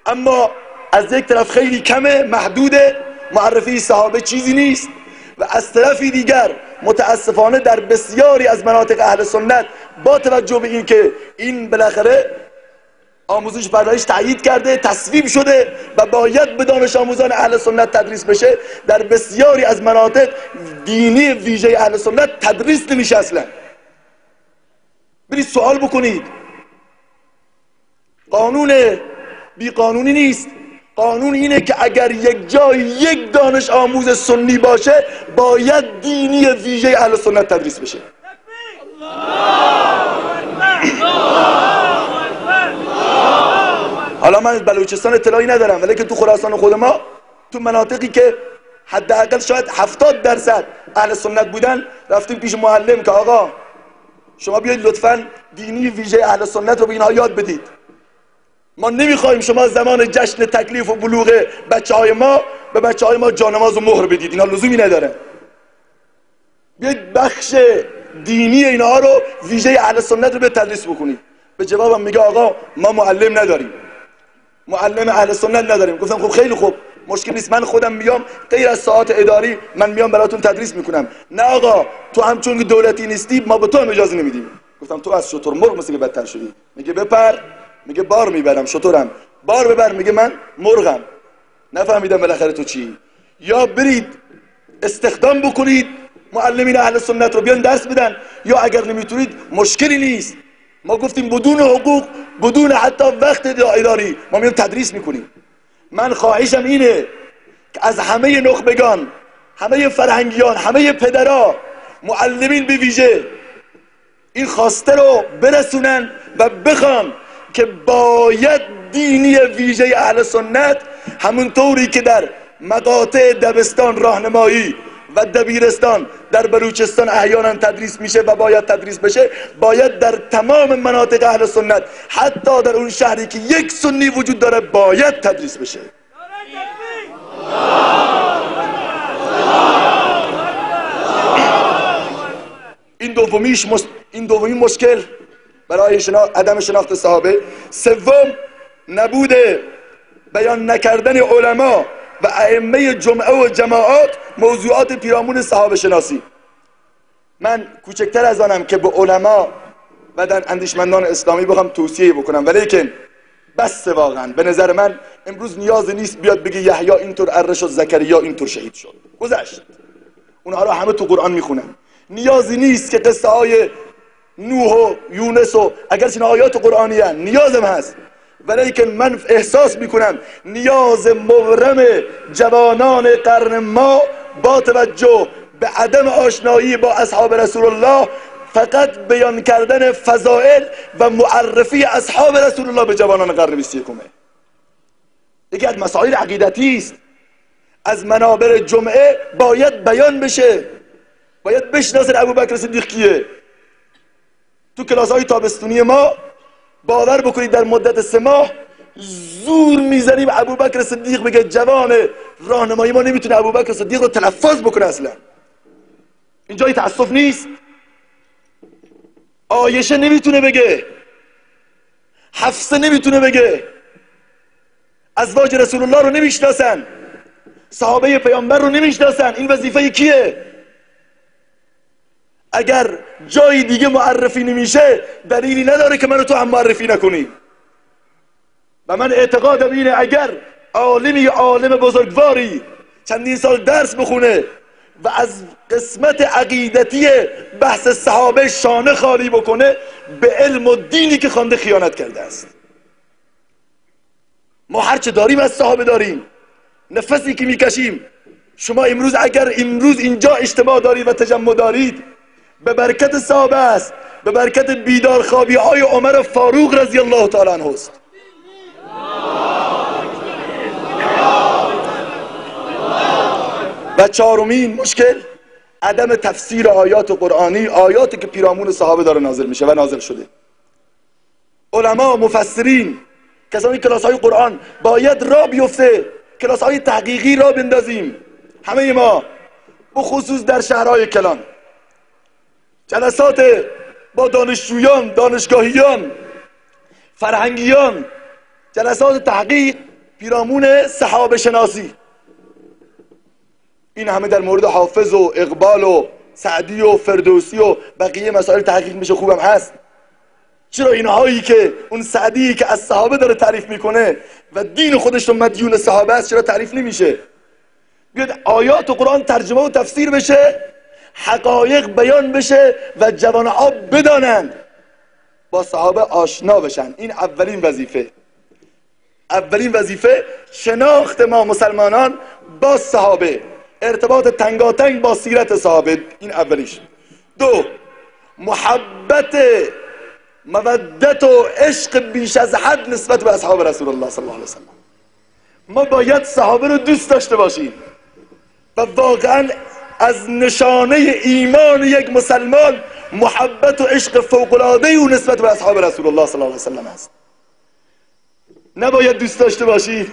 A: اما از یک طرف خیلی کمه، محدوده، معرفی صحابه چیزی نیست. و از طرفی دیگر متاسفانه در بسیاری از مناطق اهل سنت با توجه به این که این بالاخره آموزش پرورش تأیید کرده، تصویب شده و باید به دانش آموزان اهل سنت تدریس بشه، در بسیاری از مناطق دینی ویژه اهل سنت تدریس نمیشه اصلا. برید سوال بکنید. قانون بی قانونی نیست. قانون اینه که اگر یک جای یک دانش آموز سنی باشه باید دینی ویژه اهل سنت تدریس بشه. حالا من از بلوچستان اطلاعی ندارم، ولی که تو خراسان خود ما، تو مناطقی که حداقل شاید 70% اهل سنت بودن، رفتیم پیش معلم که آقا شما بیاید لطفاً دینی ویژه اهل سنت رو به اینها یاد بدید. ما نمیخوایم شما زمان جشن تکلیف و بلوغ بچه‌های ما به بچه‌های ما جانماز و مهر بدید، اینا لزومی نداره. بیاید بخش دینی اینها رو ویژه اهل سنت رو به تدریس بکنید. به جوابم میگه آقا ما معلم نداریم، معلم اهل سنت نداریم. گفتم خب خیلی خوب، مشکل نیست، من خودم میام غیر از ساعات اداری من میام براتون تدریس میکنم. نه آقا تو هم چون دولتی نیستی ما به تو هم اجازه نمیدیم. گفتم تو از شتر مرغ مثل که بدتر شدی. میگه بپر، میگه بار میبرم، شترم، بار ببر، میگه من مرغم. نفهمیدم بالاخره تو چی. یا برید استخدام بکنید معلمین اهل سنت رو بیان درس بدن، یا اگر نمیتونید مشکلی نیست، ما گفتیم بدون حقوق، بدون حتی وقت اداری ما میام تدریس میکنیم. من خواهشم اینه که از همه نخبگان، همه فرهنگیان، همه پدرها، معلمین به ویژه این خواسته رو برسونن و بخوان که باید دینی ویژه اهل سنت همونطوری که در مقاطع دبستان راهنمایی و دبیرستان در بلوچستان احیانا تدریس میشه و باید تدریس بشه، باید در تمام مناطق اهل سنت، حتی در اون شهری که یک سنی وجود داره، باید تدریس بشه. این دومین مشکل برای عدم شناخت صحابه. سوم، نبود بیان نکردن علما و ائمه جمعه و جماعات موضوعات پیرامون صحابه شناسی. من کوچکتر از آنم که به علما و در اندیشمندان اسلامی بخوام توصیه بکنم، ولیکن بس واقعا به نظر من امروز نیاز نیست بیاد بگه یحیی اینطور اره شد، زکریا اینطور شهید شد، گذشت. اونها رو همه تو قرآن میخونن. نیازی نیست که قصه های نوح و یونس و اگرچه آیات قرآنی هستند نیازم هست، ولیکن من احساس میکنم نیاز مبرم جوانان قرن ما با توجه به عدم آشنایی با اصحاب رسول الله فقط بیان کردن فضائل و معرفی اصحاب رسول الله به جوانان قرن 21 یکی از مسائل عقیدتی است. از منابر جمعه باید بیان بشه، باید بشناسن ابوبکر صدیق کیه. تو کلاس های تابستونی ما باور بکنید در مدت 3 ماه زور میزنیم ابوبکر صدیق بگه، جوان راهنمایی ما نمیتونه ابوبکر صدیق رو تلفظ بکنه. اصلا این جای تأسف نیست. عایشه نمیتونه بگه، حفصه نمیتونه بگه، ازواج رسول الله رو نمیشناسن، صحابه پیامبر رو نمیشناسن. این وظیفه کیه؟ اگر جای دیگه معرفی نمیشه دلیلی نداره که منو تو هم معرفی نکنی. و من اعتقادم اینه اگر عالم بزرگواری چندین سال درس بخونه و از قسمت عقیدتی بحث صحابه شانه خالی بکنه، به علم و دینی که خوانده خیانت کرده است. ما هرچه داریم از صحابه داریم، نفسی که میکشیم. شما امروز اگر اینجا اجتماع دارید و تجمع دارید، به برکت صحابه است، به برکت بیدارخوابی های عمر فاروق رضی الله تعالی عنه است. و چهارمین مشکل عدم تفسیر آیات قرآنی، آیاتی که پیرامون صحابه داره نازل میشه و نازل شده. علما، مفسرین، کسانی کلاس های قرآن باید را بیفته، کلاس های تحقیقی را بندازیم. همه ما به خصوص در شهرهای کلان جلسات با دانشجویان، دانشگاهیان، فرهنگیان، جلسات تحقیق پیرامون صحابه شناسی. این همه در مورد حافظ و اقبال و سعدی و فردوسی و بقیه مسائل تحقیق میشه، خوبم هست. چرا اینهایی که اون سعدی که از صحابه داره تعریف میکنه و دین خودش رو مدیون صحابه است چرا تعریف نمیشه؟ بیاد آیات قرآن ترجمه و تفسیر بشه، حقایق بیان بشه و جوانها بدانند، با صحابه آشنا بشن. این اولین وظیفه شناخت ما مسلمانان با صحابه، ارتباط تنگاتنگ با سیرت صحابه، این اولیش. 2، محبت، مودت و عشق بیش از حد نسبت به اصحاب رسول الله صلی الله علیه وسلم. ما باید صحابه رو دوست داشته باشیم و واقعا از نشانه ایمان یک مسلمان محبت و عشق فوق‌العاده او نسبت به اصحاب رسول الله صلی الله علیه وسلم است. نباید دوست داشته باشیم،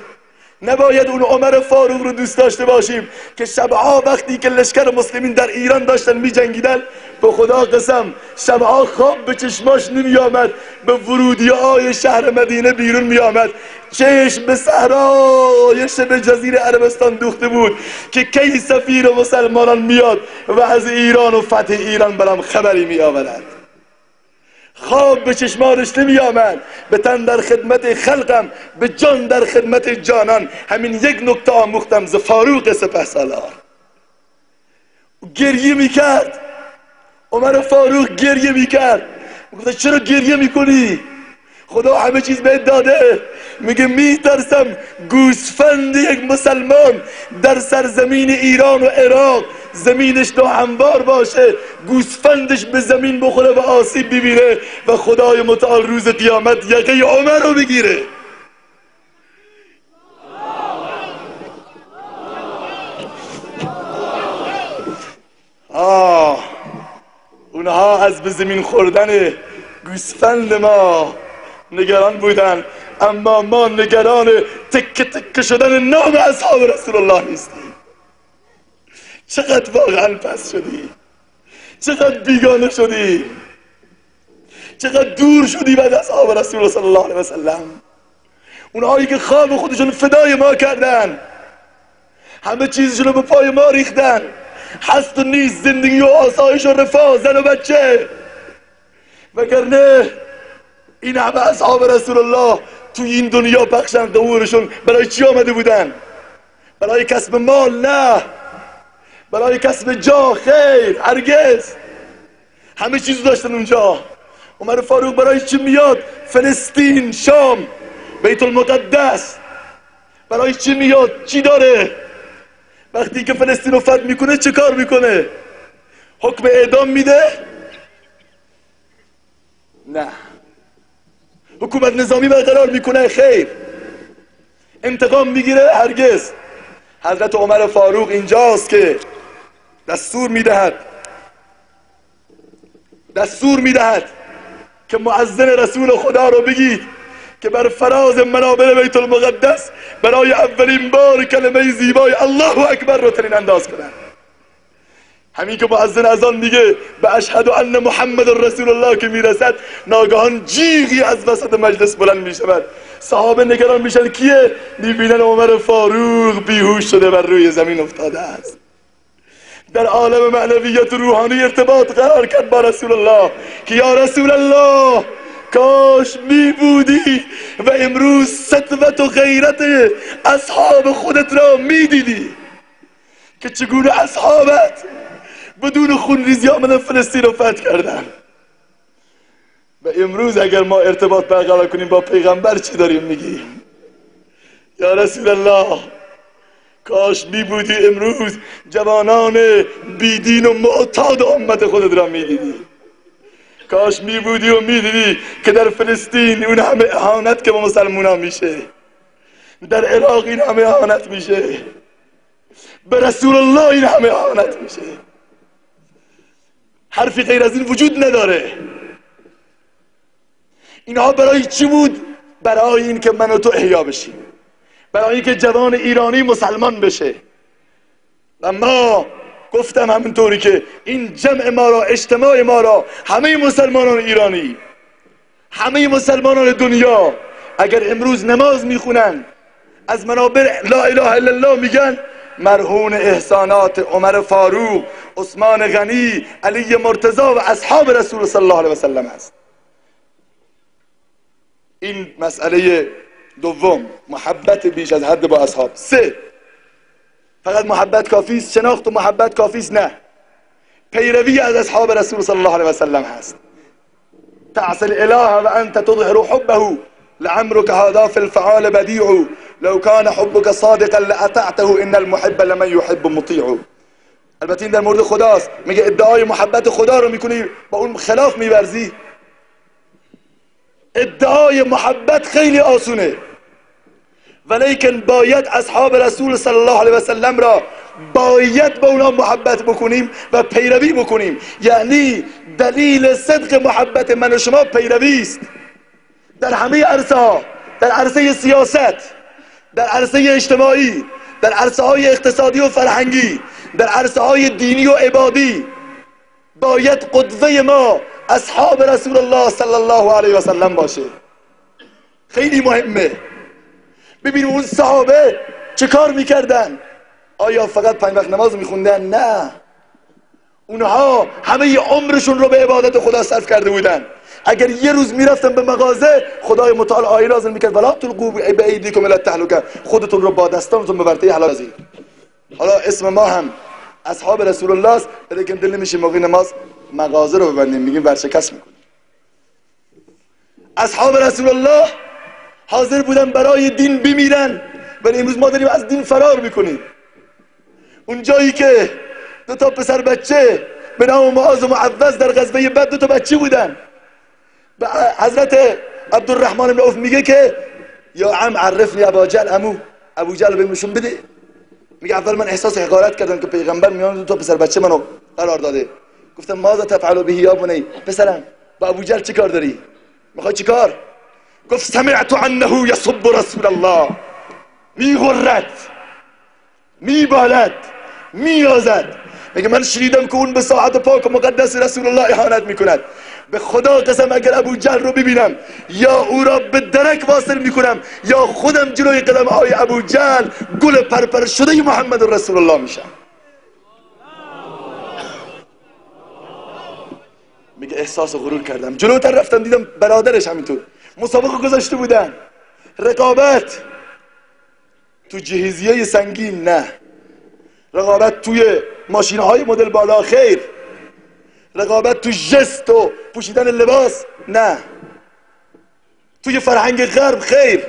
A: نباید اون عمر فاروق رو دوست داشته باشیم که شبها وقتی که لشکر مسلمین در ایران داشتن می جنگیدن، به خدا قسم شبها خواب به چشماش نمی آمد، به ورودیای شهر مدینه بیرون می آمد، چشم به صحرای شبه جزیره عربستان دوخته بود که کی سفیر مسلمانان میاد و از ایران و فتح ایران برام خبری می آورد. خواب به چشمانش نمی آمد. به تن در خدمت خلقم، به جان در خدمت جانان. همین یک نکته آموختم ز فاروق سپهسالار. گریه میکرد. عمر فاروق گریه میکرد. میگفت چرا گریه میکنی؟ خدا همه چیز بهت داده. میگه میترسم گوسفند یک مسلمان در سرزمین ایران و عراق زمینش ناهموار باشه، گوسفندش به زمین بخوره و آسیب ببینه و خدای متعال روز قیامت یقه عمر رو بگیره. اونها از به زمین خوردن گوسفند ما نگران بودن، اما ما نگران تکه تکه شدن نام اصحاب رسول الله نیستیم. چقدر واقعا پس شدی، چقدر بیگانه شدی، چقدر دور شدی بعد اصحاب رسول الله صلی الله علیه و سلم. اونهایی که خواب خودشون فدای ما کردن، همه چیزشون رو به پای ما ریختن، هست و نیست، زندگی و آسایش و رفاه، زن و بچه. وگرنه این همه اصحاب رسول الله توی این دنیا بخشن دورشون برای چی آمده بودن؟ برای کسب مال؟ نه. برای کسب جا؟ خیر، هرگز. همه چیز داشتن اونجا. عمر فاروق برای چی میاد فلسطین، شام، بیت المقدس؟ برای چی میاد؟ چی داره؟ وقتی که فلسطین رو فتح میکنه چه کار میکنه؟ حکم اعدام میده؟ نه. حکومت نظامی برقرار میکنه؟ خیر. انتقام میگیره؟ هرگز. حضرت عمر فاروق اینجاست که دستور میدهد که مؤذن رسول خدا رو بگید که بر فراز منابر بیت المقدس برای اولین بار کلمه زیبای الله اکبر رو ترین انداز کنن. همین که مؤذن اذان میگه به اشهد ان محمد رسول الله که میرسد، ناگهان جیغی از وسط مجلس بلند میشود. صحابه نگران میشن کیه؟ میبینن عمر فاروق بیهوش شده بر روی زمین افتاده است. در عالم معنویت روحانی ارتباط قرار کرد با رسول الله که یا رسول الله کاش می بودی و امروز سطوت و غیرت اصحاب خودت را می دیدی که چگونه اصحابت بدون خونریزی آمدن فلسطین رو فتح کردن. و امروز اگر ما ارتباط برقرار کنیم با پیغمبر چی داریم میگیم؟ یا رسول الله کاش می بودی امروز جوانان بیدین و معتاد امت خودت را می دیدی. کاش می بودی و می دیدی که در فلسطین اون همه اهانت که با مسلمان ها میشه، در عراق این همه اهانت میشه، به رسول الله این همه اهانت میشه. حرفی غیر از این وجود نداره. اینها برای چی بود؟ برای این که من و تو احیا بشیم، برای اینکه جوان ایرانی مسلمان بشه. و ما گفتم همینطوری که این جمع ما را، اجتماع ما را، همه مسلمانان ایرانی، همه مسلمانان دنیا اگر امروز نماز میخونن از منابر لا اله الا الله میگن مرهون احسانات عمر فاروق، عثمان غنی، علی مرتضی و اصحاب رسول صلی الله علیه و سلم است. این مسئله دوم، محبت بیش از حد با اصحاب. 3 فقط محبت کافی است؟ شناخت و محبت کافی است؟ نه، پیروی از اصحاب رسول صلی الله علیه و سلم هست. تعصی الاله و انت تظهر حبه لعمرك هذا في الفعال بديع لو كان حبك صادقا لاطعته ان المحب لمن يحب مطيع. البته این در مورد خداست. میگه ادعای محبت خدا رو میکنی با اون خلاف میورزی. ادعای محبت خیلی آسونه، ولیکن باید اصحاب رسول صلی الله علیه و سلم را باید با اونا محبت بکنیم و پیروی بکنیم. یعنی دلیل صدق محبت من و شما پیروی است در همه عرصه ها، در عرصه سیاست، در عرصه اجتماعی، در عرصه های اقتصادی و فرهنگی، در عرصه های دینی و عبادی. باید قدوه ما اصحاب رسول الله صلی الله علیه و سلم باشه. خیلی مهمه. ببینیم اون صحابه چه کار میکردن؟ آیا فقط 5 وقت نماز میخوندن؟ نه، اونها همه عمرشون رو به عبادت خدا صرف کرده بودن. اگر یه روز میرفتن به مغازه، خدای متعال آیه نازل میکرد ولا تلقوا بایدیکم الی التهلکه، خودتون رو با دستانتون به ورطه هلاک نندازید. حالا اسم ما هم اصحاب رسول الله است، لیکن دل نمیشه موقع نماز مغازه رو ببندیم، میگیم ورشکست میکنیم. اصحاب رسول الله حاضر بودن برای دین بمیرن، ولی امروز ما داریم از دین فرار میکنیم. اون جایی که دو تا پسر بچه به نام معاذ و معوذ در غزوه بدر دو تا بچه بودن، به حضرت عبدالرحمن بن عوف میگه که یا عم عرفنی ابوجهل، عمو ابوجهل بهم نشون بده. میگه اول من احساس حقارت کردم که پیغمبر میان دو تا پسر بچه منو قرار داده. گفتم ماذا تفعل به یا بنی، پسرم با ابوجهل چی کار داری؟ میخوای چی کار؟ گفت سمعت عنه یسب رسول الله. میغرد، میبالد، میازد. میگه من شنیدم که اون به ساعت پاک و مقدس رسول الله اهانت میکند. به خدا قسم اگر ابوجهل رو ببینم یا او را به درک واصل میکنم یا خودم جلوی قدم های ابوجهل گل پرپر شده محمد رسول الله میشم. میگه احساس غرور کردم. جلوتر رفتم دیدم برادرش همینطور مسابقه گذاشته بودن. رقابت تو جهیزیه سنگین نه، رقابت توی ماشین‌های مدل بالا خیر، رقابت تو ژست و پوشیدن لباس نه، توی فرهنگ غرب خیر،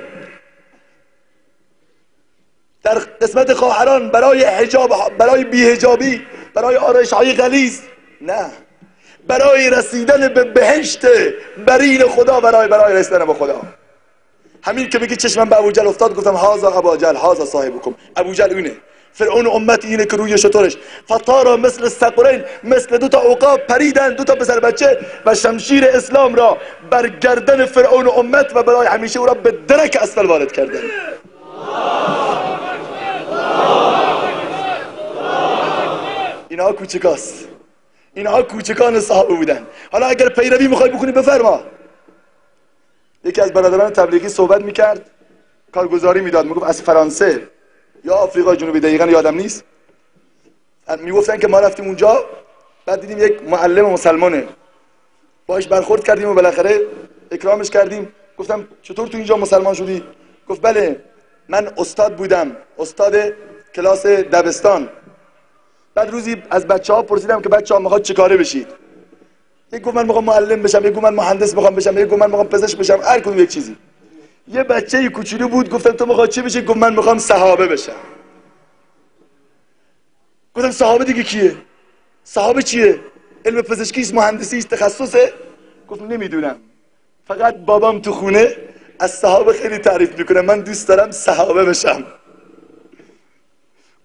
A: در قسمت خواهران برای حجاب، برای بی‌حجابی، برای آرایش‌های غلیظ نه، برای رسیدن به بهشت برین خدا، برای رسیدن به خدا. همین که میگه چشمم به ابوجهل افتاد گفتم هذا ابوجهل هذا صاحبکم. ابوجهل اینه، فرعون امت اینه که روی شطورش فطارا مثل الثقلین، مثل دو تا عقاب پریدن، دو تا پسر بچه و شمشیر اسلام را بر گردن فرعون امت و برای همیشه او را به درک اسفل وارد کردن. اینها کوچکاست، اینها کوچکان صحابه بودن. حالا اگر پیروی میخوای بکنی بفرما. یکی از برادران تبلیغی صحبت میکرد، کارگزاری میداد، میگفت از فرانسه یا آفریقای جنوبی، دقیقاً یادم نیست، میگفتن که ما رفتیم اونجا، بعد دیدیم یک معلم مسلمانه، باهاش برخورد کردیم و بالاخره اکرامش کردیم. گفتم چطور تو اینجا مسلمان شدی؟ گفت بله من استاد بودم، استاد کلاس دبستان. بعد روزی از بچه‌ها پرسیدم که بچه‌ها میخواد چه کاره بشید؟ یک گفت من میخوام معلم بشم، یک گفت من مهندس میخوام بشم، یک گفت من میخوام پزشک بشم، هر کدوم یک چیزی. یه بچه کوچولو بود، گفتم تو میخوای چی بشی؟ گفت من میخوام صحابه بشم. گفتم صحابه دیگه کیه؟ صحابه چیه؟ علم پزشکی است، مهندسی است، تخصصه؟ گفت نمیدونم، فقط بابام تو خونه از صحابه خیلی تعریف میکنه، من دوست دارم صحابه بشم.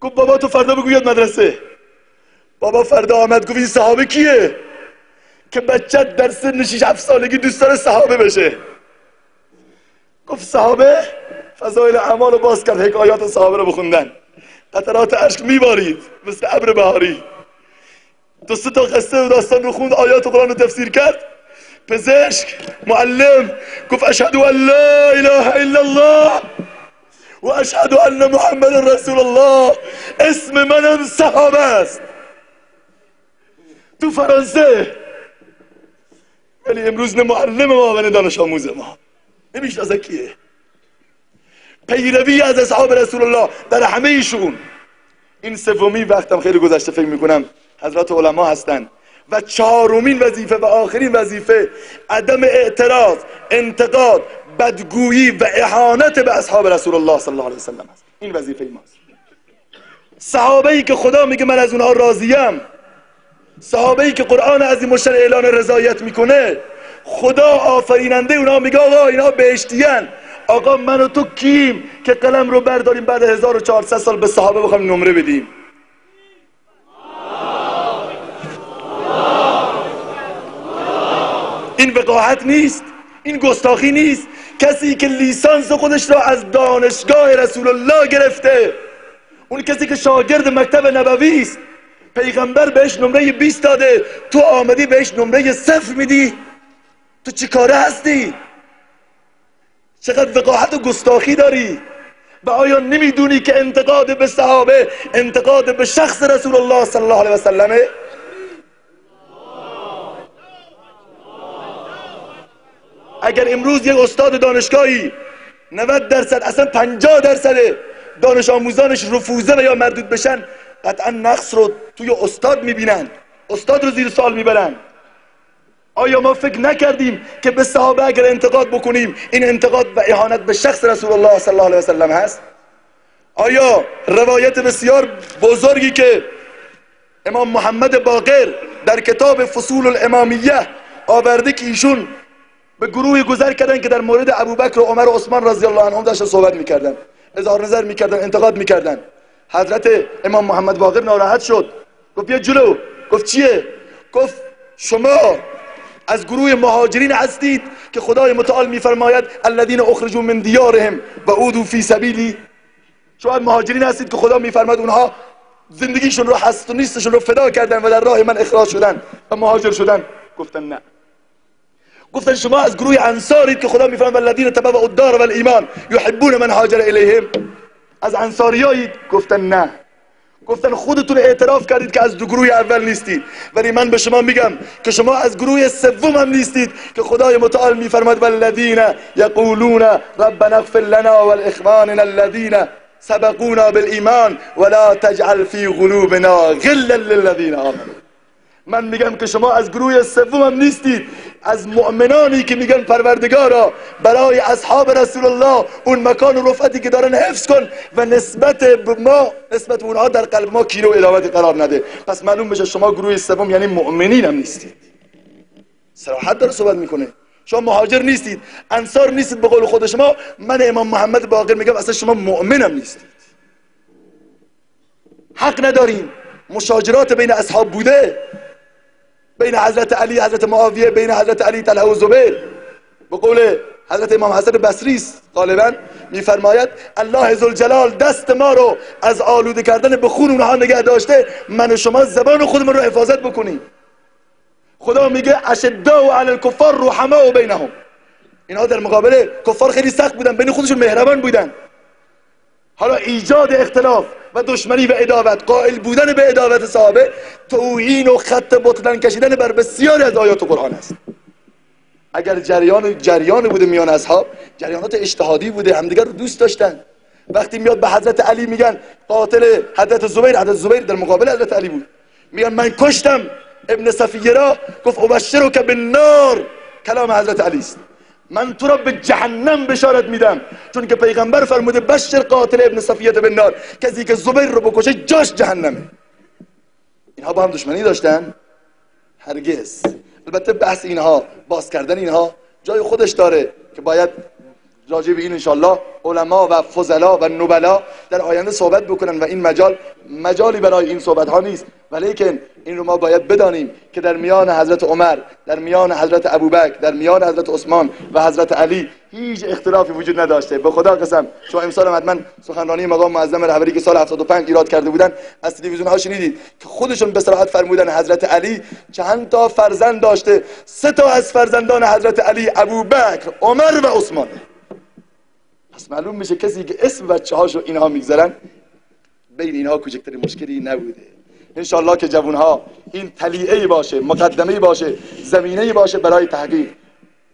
A: گفت بابا تو فردا بگو بیاد مدرسه. بابا فردا آمد گفت این صحابه کیه؟ که بچه در سن 6-7 سالگی دوست داره صحابه بشه. گفت صحابه فضایل اعمال رو باز کرد، حکایات صحابه رو بخوندن، قطرات اشک میبارید مثل ابر بهاری. 2-3 تا قصه و داستان رو خوند، آیات قرآن رو تفسیر کرد. پزشک، معلم، گفت اشهد ان لا اله الا الله و اشهد ان محمد رسول الله. اسم منم صحابه است. تو فرانسه، ولی امروز نه معلم ما و نه دانش آموز ما نمیشناسه کیه. پیروی از اصحاب رسول الله در همه شون. این سومی، وقتم خیلی گذشته فکر میکنم حضرات علما هستن. و چهارمین وظیفه و آخرین وظیفه عدم اعتراض، انتقاد، بدگویی و اهانت به اصحاب رسول الله صلی الله علیه وسلم است. این وظیفه ماست. صحابه ای که خدا میگه من از اونها راضیم، صحابه ای که قرآن عظیم الشأن اعلان رضایت میکنه، خدا آفریننده اونا میگه آقا اینا بهشتیان. آقا من و تو کیم که قلم رو برداریم بعد 1400 سال به صحابه بخوایم نمره بدیم؟ این وقاحت نیست؟ این گستاخی نیست؟ کسی که لیسانس خودش را از دانشگاه رسول الله گرفته، اون کسی که شاگرد مکتب نبوی است، پیغمبر بهش نمره 20 داده، تو آمدی بهش نمره 0 میدی؟ تو چی کاره هستی؟ چقدر وقاحت و گستاخی داری؟ و آیا نمیدونی که انتقاد به صحابه انتقاد به شخص رسول الله صلی الله علیه وسلمه؟ اگر امروز یک استاد دانشگاهی 90% اصلا 50% دانش آموزانش رفوزه و یا مردود بشن، قطعا نقص رو توی استاد میبینن، استاد رو زیر سوال میبرن. آیا ما فکر نکردیم که به صحابه اگر انتقاد بکنیم این انتقاد و اهانت به شخص رسول الله صلی الله علیه و سلم هست؟ آیا روایت بسیار بزرگی که امام محمد باقر در کتاب فصول الامامیه آورده که ایشون به گروهی گذر کردن که در مورد ابوبکر و عمر و عثمان رضی الله عنهم داشتن صحبت میکردن، اظهار نظر میکردن، انتقاد میکردن. حضرت امام محمد باقر ناراحت شد، گفت بیا جلو. گفت چیه؟ گفت شما از گروه مهاجرین هستید که خدای متعال میفرماید الذین اخرجوا من دیارهم و عودوا فی سبیلی. شما مهاجرین هستید که خدا میفرماید اونها زندگیشون رو، هست و نیستشون رو فدا کردن و در راه من اخراج شدن و مهاجر شدن. گفتن نه. گفتن شما از گروه انصارید که خدا میفرماید الذین تبوأوا الدار والایمان یحبون من هاجر الیهم. از انصاریایید؟ گفتن نه. گفتن خودتون اعتراف کردید که از دو گروه اول نیستید، ولی من به شما میگم که شما از گروه سوم هم نیستید که خدای متعال میفرماید والذین یقولون ربنا اغفر لنا والاخواننا الذین سبقونا بالایمان ولا تجعل فی قلوبنا غلا للذین آمنوا. من میگم که شما از گروه سوم هم نیستید، از مؤمنانی که میگن پروردگارا برای اصحاب رسول الله اون مکان و رفعتی که دارن حفظ کن و نسبت به ما، نسبت به اونها در قلب ما کینه و عداوت قرار نده. پس معلوم بشه شما گروه سوم یعنی مؤمنین هم نیستید. صراحت داره صحبت میکنه. شما مهاجر نیستید، انصار نیستید به قول خود شما. من امام محمد باقر میگم اصلا شما مؤمن هم نیستید. حق نداریم. مشاجرات بین اصحاب بوده، بین حضرت علی حضرت معاویه، بین حضرت علی طلحه و زبیر. به قول حضرت امام حسن بصری است غالبا میفرماید الله ذوالجلال دست ما رو از آلوده کردن به خون اونها نگه داشته، من و شما زبان خودمون رو حفاظت بکنیم. خدا میگه اشداء علی الکفار رحماء بینهم. اینها در مقابل کفار خیلی سخت بودن، بین خودشون مهربان بودن. حالا ایجاد اختلاف و دشمنی و عداوت، قائل بودن به عداوت صحابه، توهین و خط بطلان کشیدن بر بسیاری از آیات قرآن است. اگر جریان بوده میان اصحاب، جریانات اجتهادی بوده، همدیگر رو دوست داشتن. وقتی میاد به حضرت علی میگن قاتل حضرت زبیر، حضرت زبیر در مقابل حضرت علی بود، میگن من کشتم ابن صفیه را، گفت ابشرک بالنار، کلام حضرت علی است، من تو را به جهنم بشارت میدم، چون که پیغمبر فرموده بشر قاتل ابن صفیه بالنار، کسی که زبیر رو بکشه جاش جهنمه. اینها با هم دشمنی داشتن؟ هرگز. البته بحث اینها، باز کردن اینها جای خودش داره که باید راجع به این انشالله علما و فضلا و نبلا در آینده صحبت بکنن و این مجالی برای این صحبت ها نیست. ولیکن این رو ما باید بدانیم که در میان حضرت عمر، در میان حضرت ابوبکر، در میان حضرت عثمان و حضرت علی هیچ اختلافی وجود نداشته. به خدا قسم شما امسال حتما سخنرانی مقام معظم رهبری که سال 75 ایراد کرده بودن از تلویزیون ها شنیدید که خودشون به صراحت فرمودن حضرت علی چند تا فرزند داشته، 3 تا از فرزندان حضرت علی ابوبکر، عمر و عثمان. پس معلوم میشه کسی که اسم بچه‌هاشو اینها میگذارن بین اینها کوچکترین مشکلی نبوده. انشالله که جوانها این تلیعه‌ای باشه، مقدمه‌ای باشه، زمینه‌ای باشه برای تحقیق.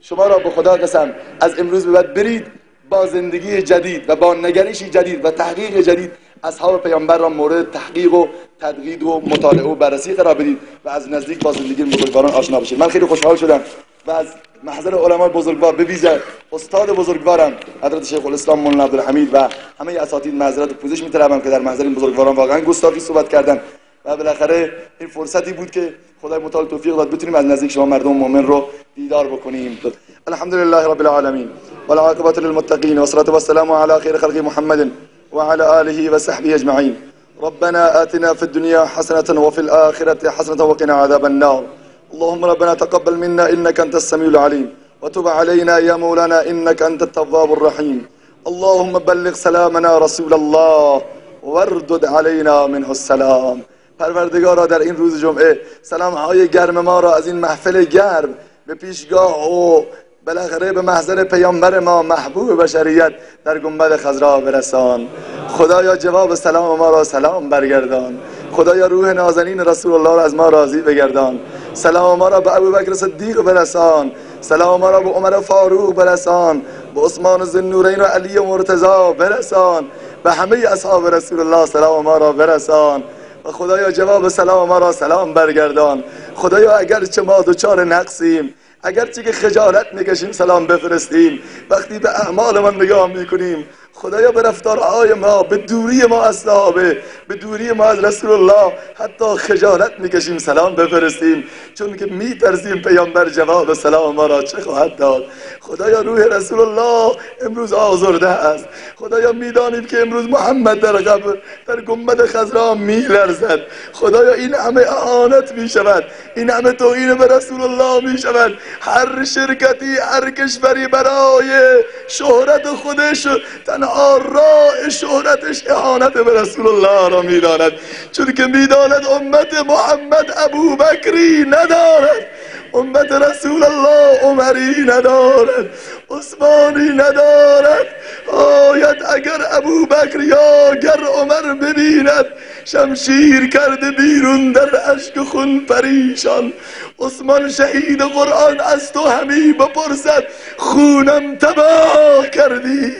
A: شما را به خدا قسم از امروز به بعد برید با زندگی جدید و با نگرشی جدید و تحقیق جدید اصحاب پیامبر را مورد تحقیق و تدقیق و مطالعه و بررسی قرار بدید و از نزدیک با زندگی بزرگواران آشنا بشید. من خیلی خوشحال شدم و از محضر علمای بزرگوار به ویژه استاد بزرگوارم حضرت شیخ الاسلام مولانا عبدالحمید و همه اساتید معذرت و پوزش می‌طلبم که در محضر این بزرگواران واقعا گستاخی صحبت کردن و بالاخره این فرصتی بود که خدای متعال توفیق داد بتونیم از نزدیک شما مردم مؤمن رو دیدار بکنیم. الحمدلله رب العالمین والعاقبة للمتقین والصلاة والسلام على خیر خلق محمد وعلى آله وصحبه اجمعین. ربنا آتنا في الدنيا حسنة وفي الآخرة حسنة وقنا عذاب النار. اللهم ربنا تقبل منا إنك أنت السميع العليم وتب علينا يا مولانا إنك أنت التواب الرحيم. اللهم بلغ سلامنا رسول الله واردد علينا منه السلام. پروردگارا در این روز جمعه سلامهای گرم ما را از این محفل گرم به پیشگاه و بالاخره به محضر پیامبر ما محبوب بشریت در گنبد خضرا برسان. خدایا جواب سلام ما را سلام برگردان. خدایا روح نازنین رسول الله را از ما راضی بگردان. سلام ما را به ابوبکر صدیق برسان، سلام ما را به عمر فاروق برسان، به عثمان ذوالنورین و علی مرتضی برسان، به همه اصحاب رسول الله سلام ما را برسان. و خدایا جواب سلام ما را سلام برگردان. خدایا اگرچه ما دچار نقصیم، اگرچه که خجالت میکشیم سلام بفرستیم، وقتی به اعمالمان نگاه میکنیم خدایا به رفتارهای ما، به دوری ما از صحابه، به دوری ما از رسول الله حتی خجالت میکشیم سلام بفرستیم، چون که میترسیم پیامبر جواب سلام ما را چه خواهد داد. خدایا روح رسول الله امروز آزرده است. خدایا میدانیم که امروز محمد در قبر در گنبد خضرا میلرزد. خدایا این همه اهانت میشود، این همه توهین به رسول الله میشود. هر شرکتی، هر کشوری برای شهرت خودش تنها راه شهرتش اهانت به رسول الله را میداند، چون که میداند امت محمد ابوبکری ندارد، امت رسول الله عمری ندارد، عثمانی ندارد. آید اگر ابوبکر یا اگر عمر ببیند شمشیر کرده بیرون در اشک خون پریشان. عثمان شهید قرآن از تو همی بپرسد خونم تباه کردی،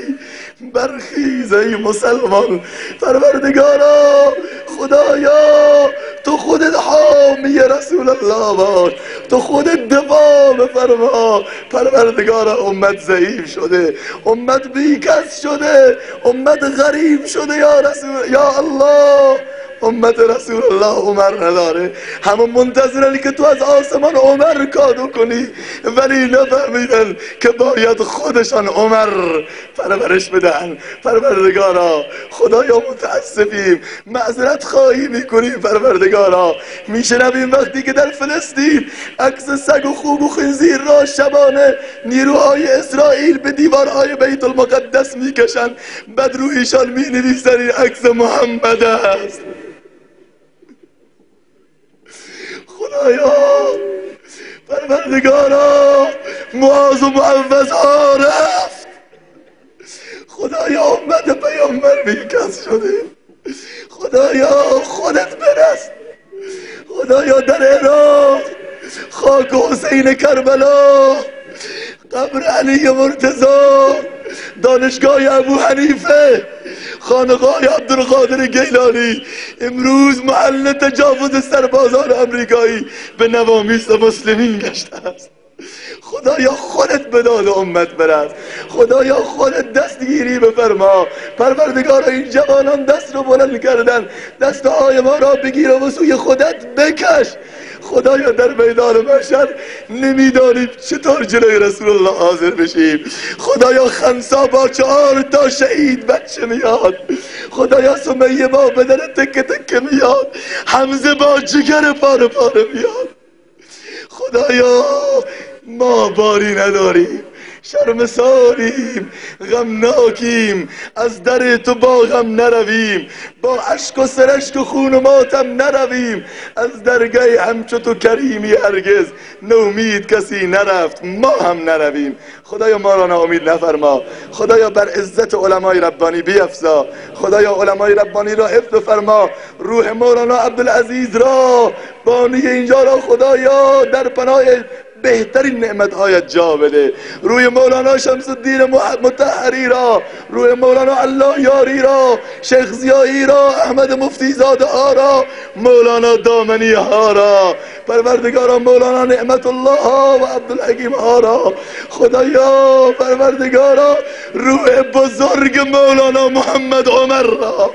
A: برخیز ای مسلمان. پروردگارا خدایا تو خودت حامی رسول الله باش، تو خودت دفاع بفرما. پروردگارا امت ضعیف شده، امت بیکس شده، امت غریب شده یا رسول، یا الله. امت رسول الله عمر نداره، همون منتظرن که تو از آسمان عمر کادو کنی، ولی نفهمیدن که باید خودشان عمر پرورش بدن. پروردگارا خدایا متاسفیم، معذرت خواهی میکنیم. پروردگارا میشنویم وقتی که در فلسطین عکس سگ و خوک و خنزیر را شبانه نیروهای اسرائیل به دیوارهای بیت المقدس میکشن، بعد رویشان مینویسن این عکس محمد است. خدایا پروردگارا معاذ و معوض ها رفت. خدایا امت پیامبر بیکس شده. خدایا خودت برست. خدایا در عراق خاک حسین کربلا، قبر علی مرتضی، دانشگاه ابو حنیفه، خانقاه عبدالقادر گیلانی امروز محل تجاوز سربازان امریکایی به نوامیس مسلمین گشته است. خدایا خودت به داد امت برست. خدایا خودت دستگیری بفرما. پروردگارا این جوانان دست رو بلند کردن، دستهای ما را بگیر و سوی خودت بکش. خدایا در میدان محشر نمیدانیم چطور جلوی رسول الله حاضر بشیم. خدایا خنسا با 4 تا شهید بچه میاد. خدایا سمیه با بدن تکه تکه میاد. حمزه با جگر پاره پاره میاد. خدایا ما باری نداریم، شرمساریم، غمناکیم، از در تو با غم نرویم، با اشک و سرشک و خون و ماتم نرویم. از درگاه همچو تو کریمی هرگز نومید کسی نرفت، ما هم نرویم. خدایا ما را ناامید نفرما. خدایا بر عزت علمای ربانی بیفزا. خدایا علمای ربانی را حفظ فرما. روح مولانا عبدالعزیز را، بانی اینجا را خدایا در پناه بهترین نعمت‌هایت جا بده. روی مولانا شمس الدین مطهری را، روی مولانا الله یاری را، شیخ زیایی را، احمد مفتی زاده ها را، مولانا دامنی ها را، پروردگارا مولانا نعمت الله ها و عبدالحکیم ها را. خدایا پروردگارا روح بزرگ مولانا محمد عمر را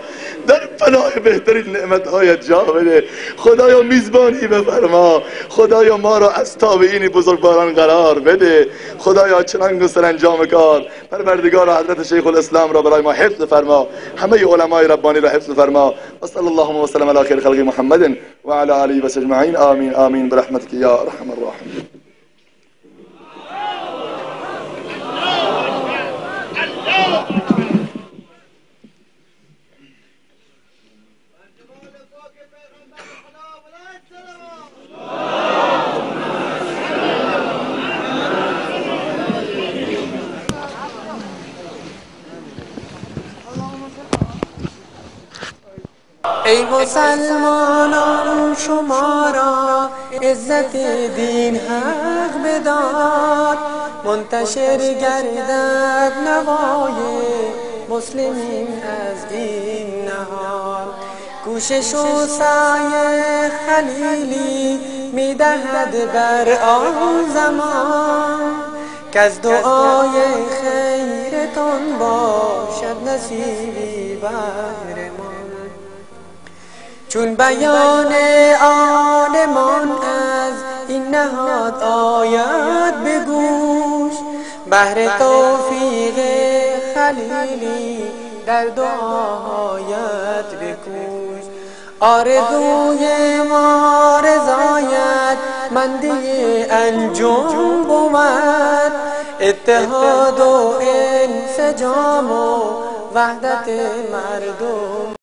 A: در پناه بهترین نعمت‌هایت جا بده. خدایا میزبانی بفرما. خدایا ما را از تابعین بزرگواران قرار بده. خدایا چنانگه سرانجام کار پروردگار حضرت شیخ الاسلام را برای ما حفظ فرما. همه علمای ربانی را حفظ فرما. و صلی الله وسلم علی خیر خلق محمد و علی آله و اجمعین. آمین آمین برحمتک یا ارحم الراحمین.
B: ای مسلمانان شما را عزت دین حق بداد، منتشر گردد نوای مسلمین از این نهاد. کوشش و سعی خلیلی میدهد بر آن زمان که از دعای خیرتان باشد نصیبی بهرمان. چون بیان عالمان از این نهاد آید به گوش، بهر توفیق خلیلی در دعایت بکوش. آرزوی ما رضایت مندی انجم بود، اتحاد و انسجام و وحدت مردم